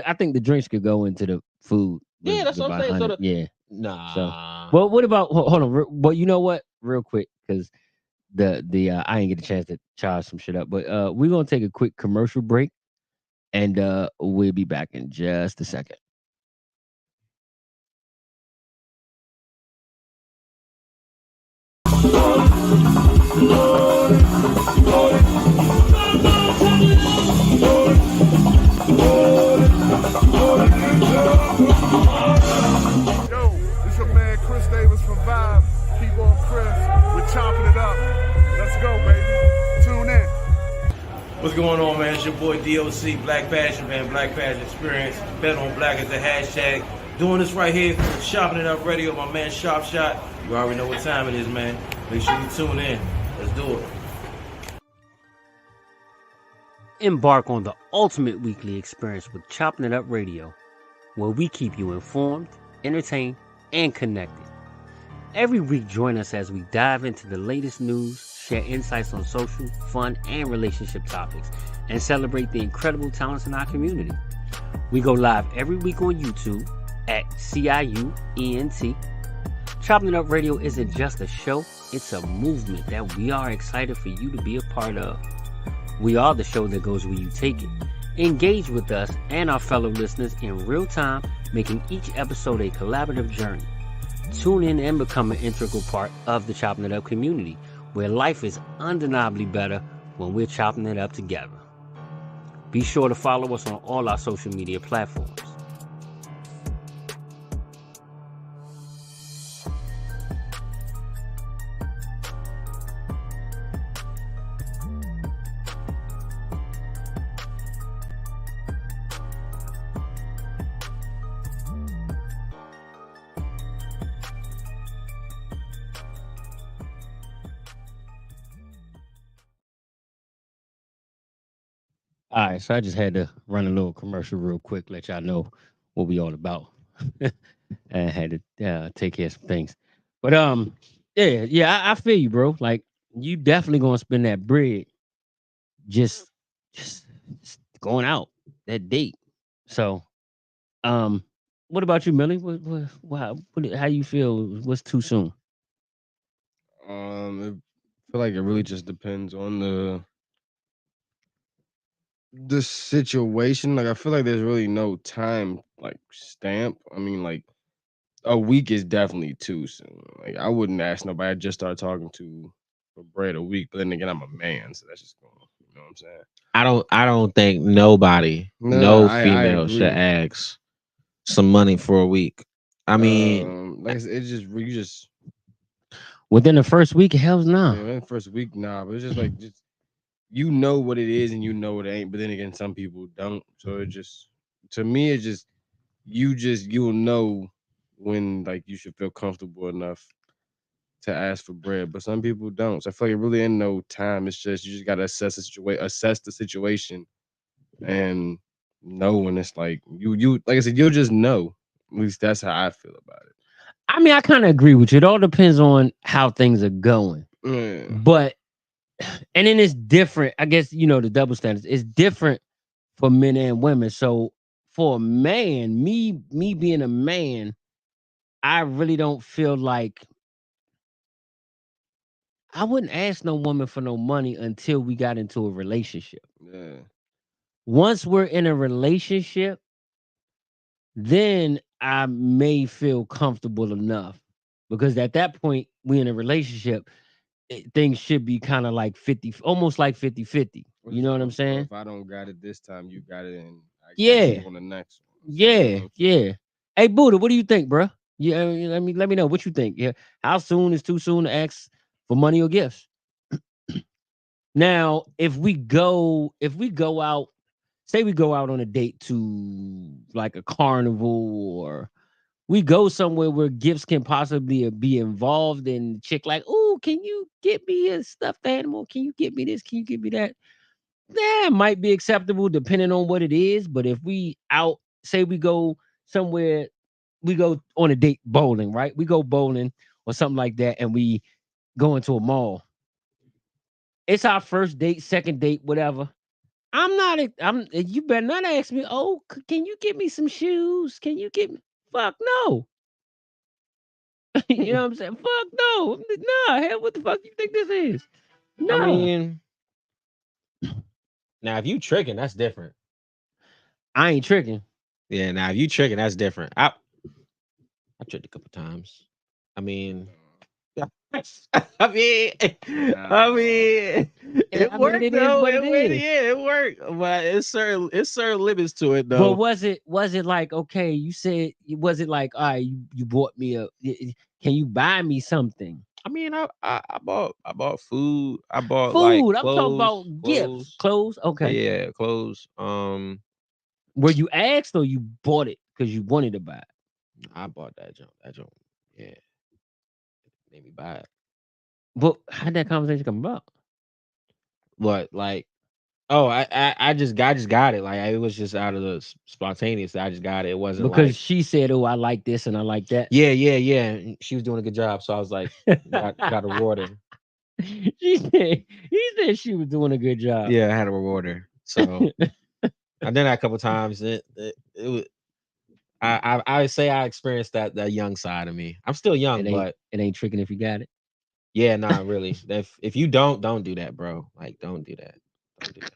I think the drinks could go into the food. Yeah, that's what I'm saying. So yeah. Nah. So, well, what about? Hold on. Well, you know what? Real quick, because the I ain't get a chance to charge some shit up, but we're gonna take a quick commercial break, and we'll be back in just a second. Yo, it's your man Chris Davis from Vibe. Keep on Chris with Chopped What's going on, man? It's your boy DOC, Black Passion, man. Black Passion Experience. Bet on Black is the hashtag. Doing this right here for Chopping It Up Radio, my man Sharp Shot. You already know what time it is, man. Make sure you tune in. Let's do it. Embark on the ultimate weekly experience with Chopping It Up Radio, where we keep you informed, entertained, and connected. Every week, join us as we dive into the latest news, share insights on social, fun, and relationship topics, and celebrate the incredible talents in our community. We go live every week on YouTube at CIUENT. Chopping It Up Radio isn't just a show, it's a movement that we are excited for you to be a part of. We are the show that goes where you take it. Engage with us and our fellow listeners in real time, making each episode a collaborative journey. Tune in and become an integral part of the Chopping It Up community, where life is undeniably better when we're chopping it up together. Be sure to follow us on all our social media platforms. All right, so I just had to run a little commercial real quick, let y'all know what we all about. I had to take care of some things, but I feel you, bro. Like you definitely gonna spend that bread just just going out that date. So, what about you, Millie? How you feel? What's too soon? I feel like it really just depends on the situation. Like I feel like there's really no time like stamp. I mean, like a week is definitely too soon. Like I wouldn't ask nobody I just started talking to for bread a week, but then again, I'm a man, so that's just going. You know what I'm saying? I don't think nobody, No, no I female should agree. ask some money for a week. I mean, Like I said, it's just you just Within the first week, hell's no. yeah, man, first week, nah, but it's just like just you know what it is and you know what it ain't. But then again, some people don't. So it just to me, it's just you'll know when like you should feel comfortable enough to ask for bread. But some people don't. So I feel like it really ain't no time. It's just you just gotta assess the situation and know when it's like you like I said, you'll just know. At least that's how I feel about it. I mean, I kind of agree with you. It all depends on how things are going. Yeah. But and then it's different. I guess the double standards. It's different for men and women. So for a man, me being a man, I really don't feel like I wouldn't ask no woman for no money until we got into a relationship. Yeah. Once we're in a relationship, then I may feel comfortable enough because at that point we in a relationship, things should be kind of like 50, almost like 50-50. You know what I'm saying? If I don't got it this time, you got it, and I got Yeah. you on the next one. Yeah. Hey, Buddha, what do you think, bro? Yeah, let me know what you think. Yeah, how soon is too soon to ask for money or gifts? Now, if we go out, say we go out on a date to like a carnival, or we go somewhere where gifts can possibly be involved, and chick like, oh, can you get me a stuffed animal? Can you get me this? Can you get me that? That might be acceptable depending on what it is. But if we out, say we go somewhere, we go on a date bowling, right? We go bowling or something like that, and we go into a mall. It's our first date, second date, whatever. You better not ask me, oh, can you get me some shoes? Can you get me? Fuck no. You know what I'm saying? Fuck no. Nah, hell, what the fuck you think this is? No. I mean, now if you tricking, that's different. I ain't tricking. Yeah, now if you tricking, that's different. I tricked a couple times. I mean, I mean, it worked it is though. what it is. Yeah, it worked. But it's certain limits to it But though. was it like, okay, you said, was it like, all right, you bought me can you buy me something? I mean, I bought food. I bought like Food. I'm talking about gifts, clothes. Okay. Yeah, clothes. Were you asked or you bought it because you wanted to buy it? I bought that junk. That junk, yeah, made me buy it. But how'd that conversation come about? What like? Oh, I just got it. Like it was just out of the spontaneous. I just got it. It wasn't Because like she said, "Oh, I like this and I like that." yeah. And she was doing a good job, so I was like, got to reward her. She said he said she was doing a good job. Yeah, I had to reward her. So I did that a couple times. It was. I would say I experienced that young side of me. I'm still young, but it ain't tricking if you got it. yeah, nah, really. If you don't do that, bro. Like, don't do that. Don't do that.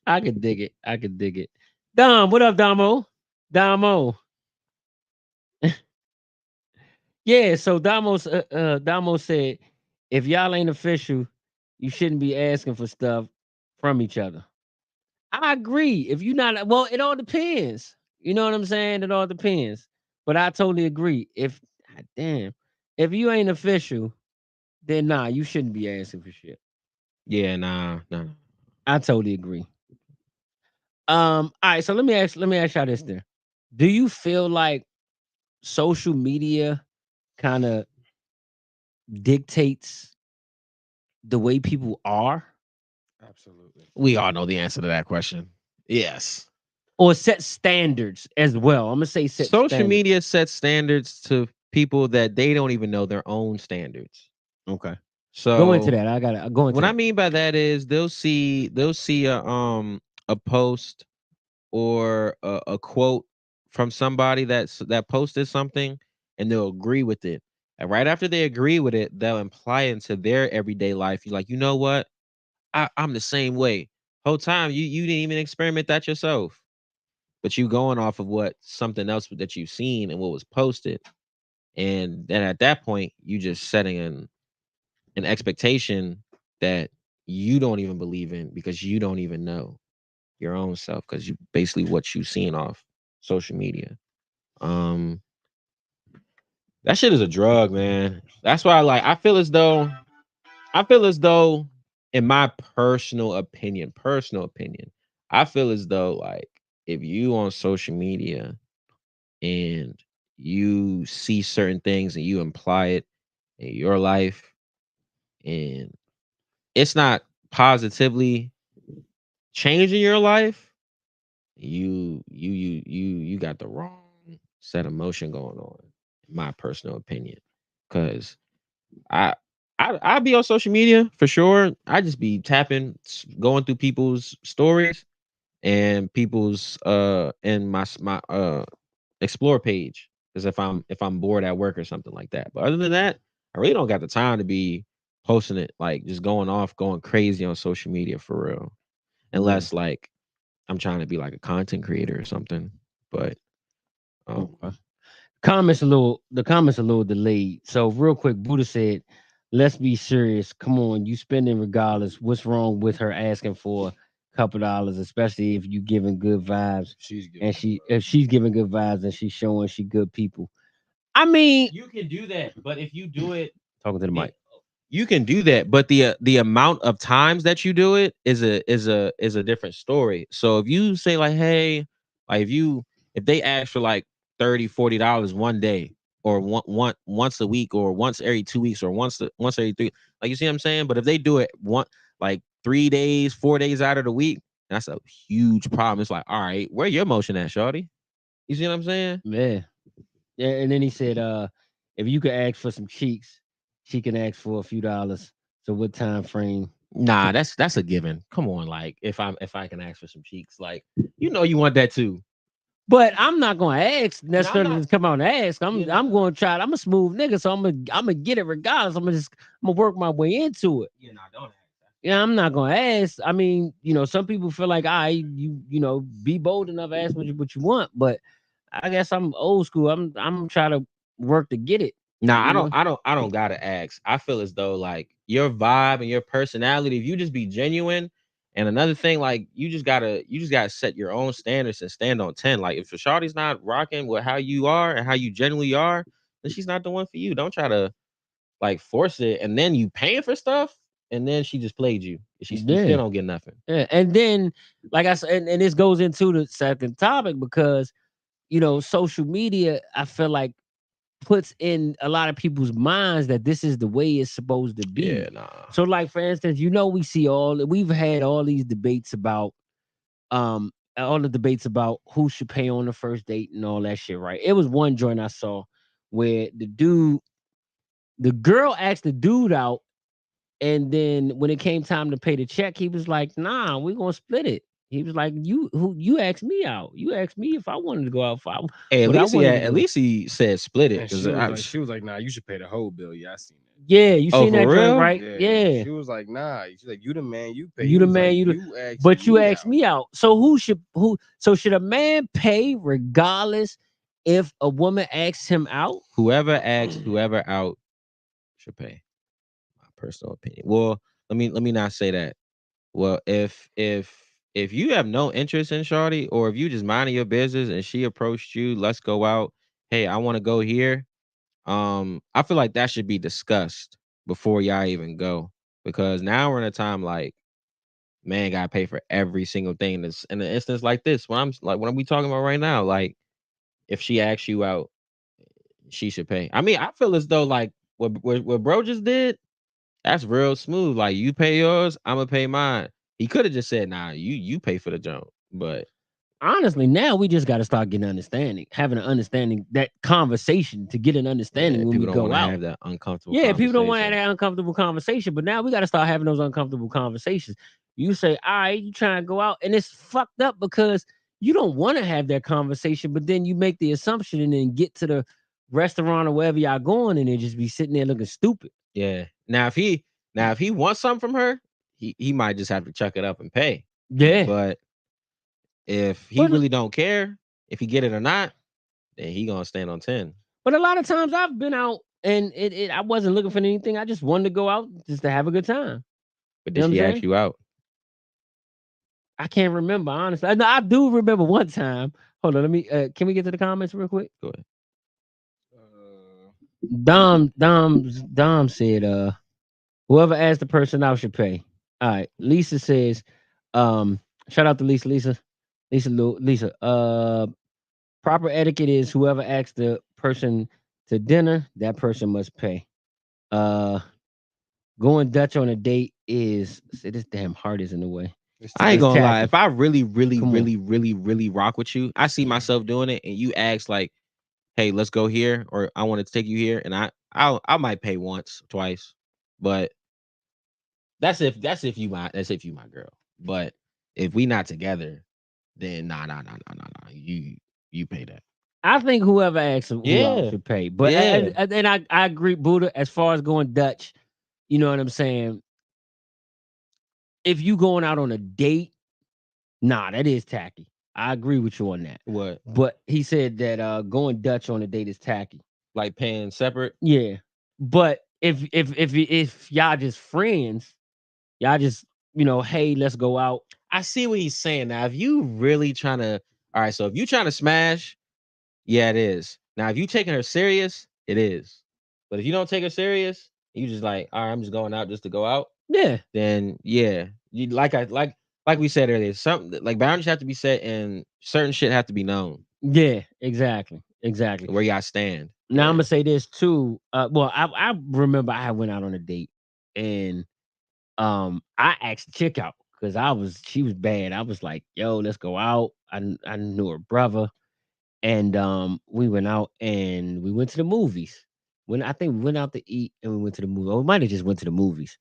I could dig it. I could dig it. Dom, what up, Damo? Damo. Yeah, so Damo said, if y'all ain't official, you shouldn't be asking for stuff from each other. I agree. If you're not, well, it all depends. You know what I'm saying? It all depends. But I totally agree. If damn, if you ain't official, then nah, you shouldn't be asking for shit. Yeah, nah. I totally agree. All right, so let me ask y'all this then. Do you feel like social media kind of dictates the way people are Absolutely. We all know the answer to that question. Yes. or set standards as well? I'm gonna say set Social standards. media sets standards to people that they don't even know their own standards. Okay. So Go into that. I gotta go into what that. I mean by that is they'll see a post or a quote from somebody that posted something and they'll agree with it. And right after they agree with it, they'll imply into their everyday life. You're like, you know what? I'm the same way. Whole time you didn't even experiment that yourself. But you going off of what something else that you've seen and what was posted. And then at that point, you just setting an expectation that you don't even believe in because you don't even know your own self because you basically what you seen off social media. Um that shit is a drug, man. That's why I feel as though in my personal opinion, I feel as though like if you on social media and you see certain things and you imply it in your life and it's not positively changing your life, you got the wrong set of motion going on, in my personal opinion. Cause I I be on social media for sure. I just be going through people's stories and people's and my explore page. Because if I'm bored at work or something like that. But other than that, I really don't got the time to be posting it, like just going crazy on social media for real. Unless like I'm trying to be like a content creator or something. But Okay. The comments a little delayed. So real quick, Buddha said, "Let's be serious. Come on, you spending regardless. What's wrong with her asking for a couple dollars, especially if you giving good vibes She's giving and if she's giving good vibes and she's showing she good people." I mean, you can do that, but if you do it, talking to the mic. you can do that, but the amount of times that you do it is a different story. So if you say like, hey, like if they ask for like $30-$40 one day or once a week or once every 2 weeks or once every three, like you see what I'm saying? But if they do it like 3 days, 4 days out of the week, that's a huge problem. It's like, all right, where your motion at, shorty? You see what I'm saying? Yeah. Yeah, and then he said, if you could ask for some cheeks, she can ask for a few dollars. So what time frame? Nah, that's a given. Come on, like if I can ask for some cheeks, like you want that too. But I'm not gonna ask No, I'm necessarily not. to come out and ask. Yeah, I'm nah. gonna try. I'm a smooth nigga, so I'm gonna get it regardless. I'm gonna work my way into it. Yeah, nah, don't ask that. Yeah, I'm not gonna ask. I mean, some people feel like be bold enough, ask what you want. But I guess I'm old school. I'm trying to work to get it. Nah, You know? I don't gotta ask. I feel as though like your vibe and your personality, if you just be genuine. And another thing, like you just gotta set your own standards and stand on 10. Like if the shawty's not rocking with how you are and how you genuinely are, then she's not the one for you. Don't try to like force it, and then you paying for stuff, and then she just played you. You Yeah. still don't get nothing. Yeah. And then, like I said, and this goes into the second topic because social media, I feel like puts in a lot of people's minds that this is the way it's supposed to be. Yeah, nah. So, like for instance, we've had all these debates about all the debates about who should pay on the first date and all that shit, right? It was one joint I saw where the girl asked the dude out, and then when it came time to pay the check, he was like, "Nah, we're gonna split it." He was like, You asked me out. You asked me if I wanted to go out. Hey, But I wanted to at go. least he said split it. And 'Cause she was like, nah, you should pay the whole bill. Yeah, I seen that. Yeah, you Oh, seen for that joint, real? right? Yeah. She was like, nah. She's like, you the man, you pay. You He the was man, like, you the- you asked But you me asked out. me out. So so should a man pay regardless if a woman asks him out? Whoever asks whoever out should pay. My personal opinion. Well, let me not say that. Well, if you have no interest in shorty, or if you just minding your business and she approached you, let's go out. Hey, I want to go here. I feel like that should be discussed before y'all even go, because now we're in a time like man gotta pay for every single thing. That's in an instance like this. When what we talking about right now, like if she asks you out, she should pay. I mean, I feel as though like what bro just did, that's real smooth. Like you pay yours, I'm gonna pay mine. He could have just said, "Nah, you pay for the jump." But Honestly, now we just got to start getting having an understanding, that conversation to get an understanding when people we don't go want to out. have that uncomfortable. Yeah, people don't want to have conversation. that uncomfortable conversation, but now we got to start having those uncomfortable conversations. You say, all right, you trying to go out, and it's fucked up because you don't want to have that conversation, but then you make the assumption and then get to the restaurant or wherever y'all going, and then just be sitting there looking stupid. Yeah. Now if he wants something from her, he might just have to chuck it up and pay. Yeah. But if he But- really don't care if he get it or not, then he gonna stand on 10. But a lot of times I've been out and I wasn't looking for anything. I just wanted to go out just to have a good time. But You know did what she I'm ask saying? you out? I can't remember, honestly. No, I do remember one time. Hold on, let me can we get to the comments real quick? Go ahead. Dom said, whoever asked the person out should pay. All right. Lisa says, shout out to Lisa. Proper etiquette is whoever asks the person to dinner, that person must pay. Going Dutch on a date is this damn heart is in the way. I ain't It's gonna lie. tacky. If I really Come on. rock with you, I see myself doing it, and you ask like, "Hey, let's go here," or "I want to take you here," and I might pay once, twice, but that's if you my girl. But if we not together, then nah. You pay that. I think whoever asks who Yeah. out should pay. But Yeah. and I agree, Buddha, as far as going Dutch, you know what I'm saying? If you going out on a date, nah, that is tacky. I agree with you on that. What? But he said that going Dutch on a date is tacky. Like paying separate? Yeah. But if y'all just friends, y'all just, hey, let's go out. I see what he's saying. Now, if you really trying to, all right, so if you trying to smash, yeah, it is. Now, if you taking her serious, it is. But if you don't take her serious, you just like, all right, I'm just going out just to go out. Yeah. Then yeah, you like we said earlier, something like boundaries have to be set and certain shit have to be known. Yeah, exactly. Where y'all stand. Now Yeah. I'm gonna say this too. Well, I remember I went out on a date and I asked the chick out because she was bad. I was like, yo, let's go out. I knew her brother. And we went out and we went to the movies. I think we went out to eat and we went to the movie. Or we might have just went to the movies.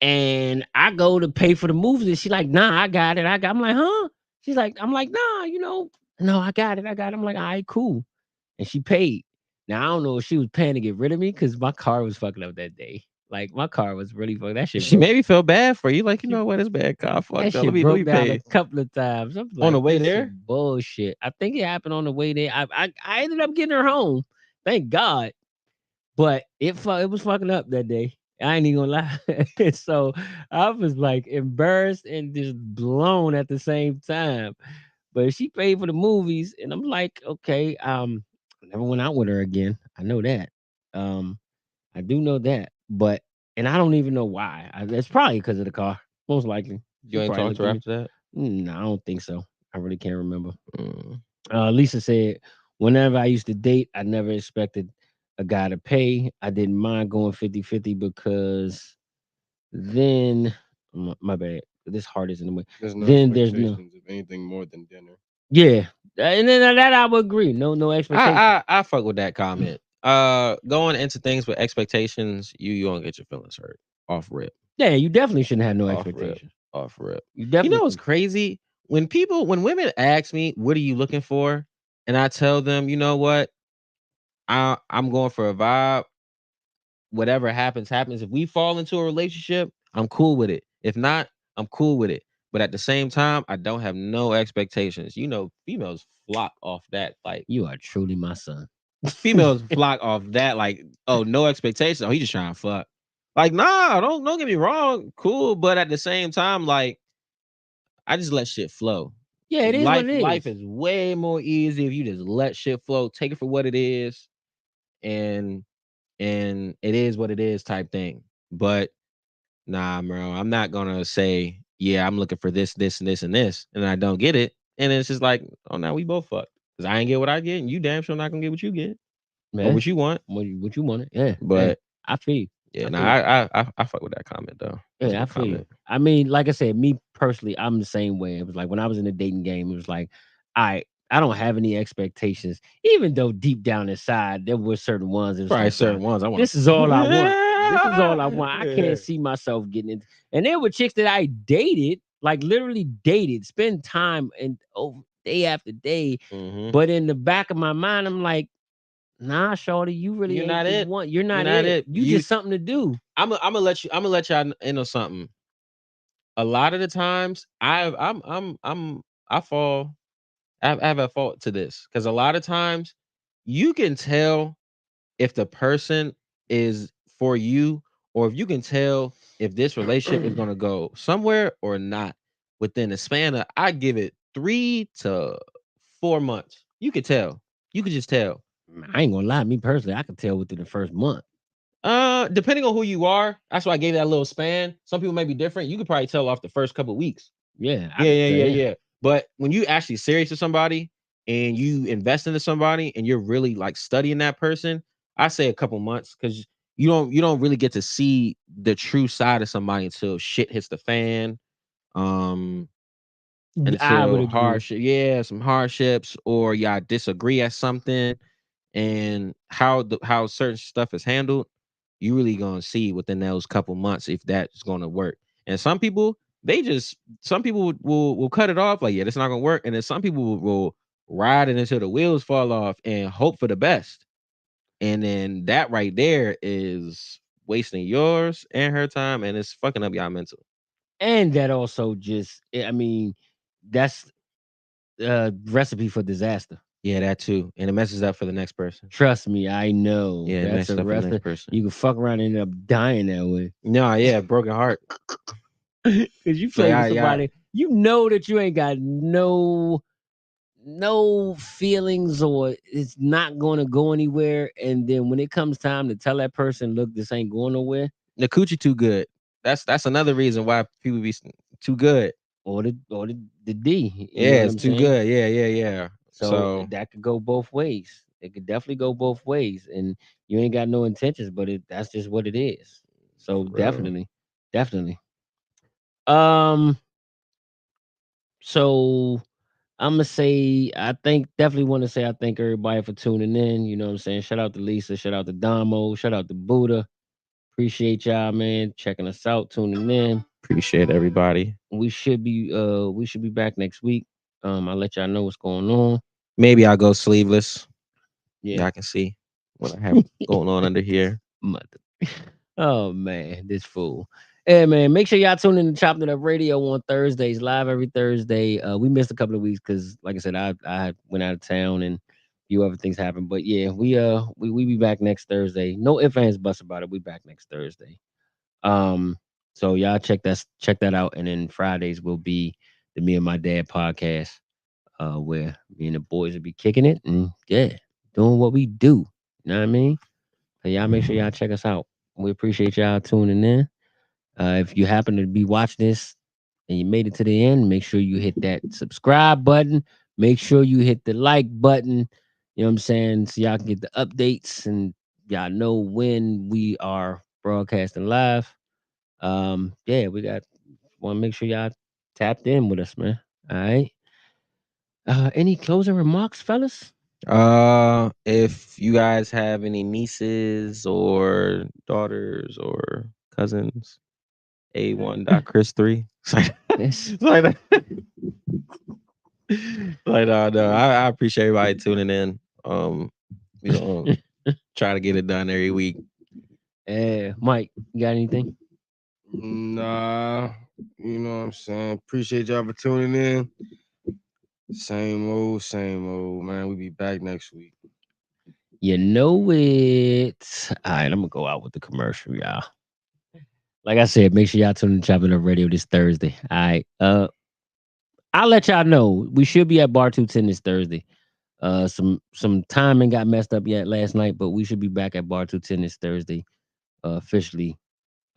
And I go to pay for the movies, and she like, nah, I got it. I'm like, huh? I'm like, nah, no, I got it. I'm like, all right, cool. And she paid. Now I don't know if she was paying to get rid of me because my car was fucking up that day. Like my car was really fucking. That shit. She broke. maybe feel bad for you, like you know what, it's bad car. That Fucked up. shit Let me broke down pay. a couple of times. I'm On the like, way this is there? bullshit. I think it happened on the way there. I ended up getting her home. Thank God. But it was fucking up that day. I ain't even gonna lie. So I was like embarrassed and just blown at the same time. But she paid for the movies, and I'm like, okay, I never went out with her again. I know that. I do know that, but and I don't even know why. It's probably because of the car, most likely. You ain't probably talked to her looked at after that? No, I don't think so. I really can't remember. Mm. Lisa said, whenever I used to date, I never expected a guy to pay. I didn't mind going 50-50 because then, my bad, this heart is in the way. There's no Then there's no, expectations of anything more than dinner. yeah. And then that I would agree. No expectation. I fuck with that comment. Going into things with expectations, you gonna get your feelings hurt off rip. Yeah, you definitely shouldn't have no Off rip. expectations. Off rip. You You definitely know what's crazy? When women ask me, what are you looking for? And I tell them, you know what? I'm going for a vibe. Whatever happens, happens. If we fall into a relationship, I'm cool with it. If not, I'm cool with it. But at the same time, I don't have no expectations. You know, females flock off that. Like You are truly my son. females flock off that. Like, oh, no expectations. Oh, he just trying to fuck. Like, nah, don't get me wrong. Cool, but at the same time, like, I just let shit flow. Yeah, it is what it is. Life is way more easy if you just let shit flow, take it for what it is, and it is what it is type thing. But nah, bro, I'm not gonna say, yeah, I'm looking for this, this, and this, and this, and I don't get it. And it's just like, oh, now we both fucked. Because I ain't get what I get, and you damn sure not gonna get what you get or Man, what you want. what you wanted. Yeah. But I feel you. yeah, I nah, feel you. I fuck with that comment though. That's a Yeah, I good feel you. comment. I mean, like I said, me personally, I'm the same way. It was like when I was in the dating game, it was like, I don't have any expectations, even though deep down inside there were certain ones. It was Probably like, certain nah, ones I want. this is all I want. This is all I want. I can't see myself getting into. And there were chicks that I dated, like literally dated, spend time and day after day. Mhm. But in the back of my mind, I'm like, nah, shorty, you really You're ain't not the it. one. You're You're not not it. it. You just something to do. I'm gonna let y'all know something. A lot of the times, I fall. I have a fault to this because a lot of times you can tell if the person is for you, or if you can tell if this relationship is gonna go somewhere or not within the span of, I give it 3 to 4 months. You could tell. You could just tell. I ain't gonna lie, me personally, I could tell within the first month. Depending on who you are, that's why I gave that little span. Some people may be different. You could probably tell off the first couple of weeks. Yeah, Yeah. But when you actually serious to somebody and you invest into somebody and you're really like studying that person, I say a couple months because you don't really get to see the true side of somebody until shit hits the fan. I would Until agree. some hardships, or y'all disagree at something, and how certain stuff is handled, you really gonna see within those couple months if that's gonna work. And some people, some people will cut it off like, yeah, that's not gonna work. And then some people will ride it until the wheels fall off and hope for the best. And then that right there is wasting yours and her time, and it's fucking up y'all mental. And that also just, I mean, that's a recipe for disaster. Yeah, that too. And it messes up for the next person. Trust me, I know. Yeah, it That's messes a up for the next recipe. person. You can fuck around and end up dying that way. No, yeah, broken heart. Because you So, play yeah, with somebody, you know that you ain't got no feelings, or it's not going to go anywhere. And then when it comes time to tell that person, look, this ain't going nowhere, the coochie too good. That's another reason why people be too good. or the D. You know Yeah, what it's I'm too saying? good. Yeah. So that could go both ways. It could definitely go both ways, and you ain't got no intentions, but that's just what it is. So Bro. definitely. Um. So I'm gonna say definitely want to say I thank everybody for tuning in. You know what I'm saying? Shout out to Lisa, shout out to Damo, shout out to Buddha. Appreciate y'all, man, checking us out, tuning in. Appreciate everybody. We should be back next week. I'll let y'all know what's going on. Maybe I'll go sleeveless. Yeah. Y'all can see what I have going on under here. Mother. Oh man, this fool. Hey man, make sure y'all tune in to Chopping It Up Radio on Thursdays, live every Thursday. We missed a couple of weeks because, like I said, I went out of town and a few other things happened. But yeah, we be back next Thursday. No ifs, ands, buts about it. We back next Thursday. So y'all check that out. And then Fridays will be the Me and My Dad podcast, where me and the boys will be kicking it and yeah, doing what we do. You know what I mean? So y'all make sure y'all check us out. We appreciate y'all tuning in. If you happen to be watching this and you made it to the end, make sure you hit that subscribe button. Make sure you hit the like button. You know what I'm saying? So y'all can get the updates and y'all know when we are broadcasting live. Yeah, we want to make sure y'all tapped in with us, man. All right. Any closing remarks, fellas? If you guys have any nieces or daughters or cousins, A1.Chris3. Yes. Like no, I appreciate everybody tuning in. We gonna try to get it done every week. Mike, you got anything? Nah, you know what I'm saying? Appreciate y'all for tuning in. Same old, man. We be back next week. You know it. All right, I'm gonna go out with the commercial, y'all. Like I said, make sure y'all tune in to Chopping Up Radio this Thursday. All right. I'll let y'all know. We should be at Bar 210 this Thursday. Some timing got messed up yet last night, but we should be back at Bar 210 this Thursday. Officially.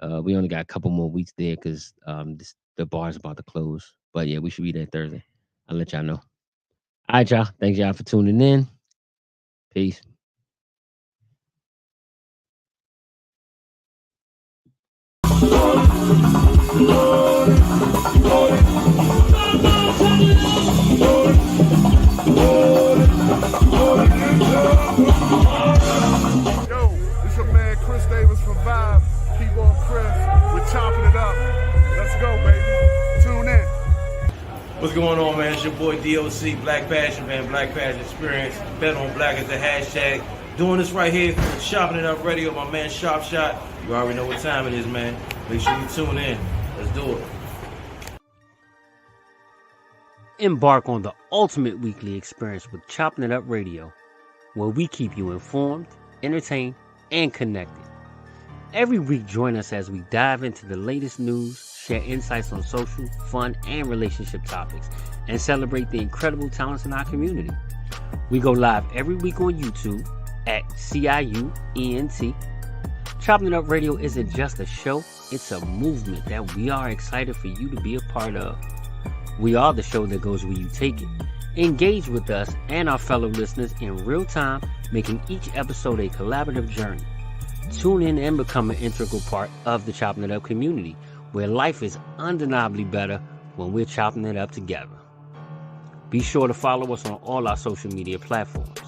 We only got a couple more weeks there because the bar's about to close. But yeah, we should be there Thursday. I'll let y'all know. All right, y'all. Thanks y'all for tuning in. Peace. Yo, it's your man Chris Davis from Vibe. Keep on Chris. We're chopping it up. Let's go, baby. Tune in. What's going on, man? It's your boy DOC, Black Passion, man. Black Passion Experience. Bet on Black is the hashtag. Doing this right here for Chopping It Up Radio. My man Sharp Shot. You already know what time it is, man. Make sure you tune in. Let's do it. Embark on the ultimate weekly experience with Chopping It Up Radio, where we keep you informed, entertained, and connected. Every week, join us as we dive into the latest news, share insights on social, fun, and relationship topics, and celebrate the incredible talents in our community. We go live every week on YouTube at CIUENT. Chopping It Up Radio isn't just a show, it's a movement that we are excited for you to be a part of. We are the show that goes where you take it. Engage with us and our fellow listeners in real time, making each episode a collaborative journey. Tune in and become an integral part of the Chopping It Up community, where life is undeniably better when we're chopping it up together. Be sure to follow us on all our social media platforms.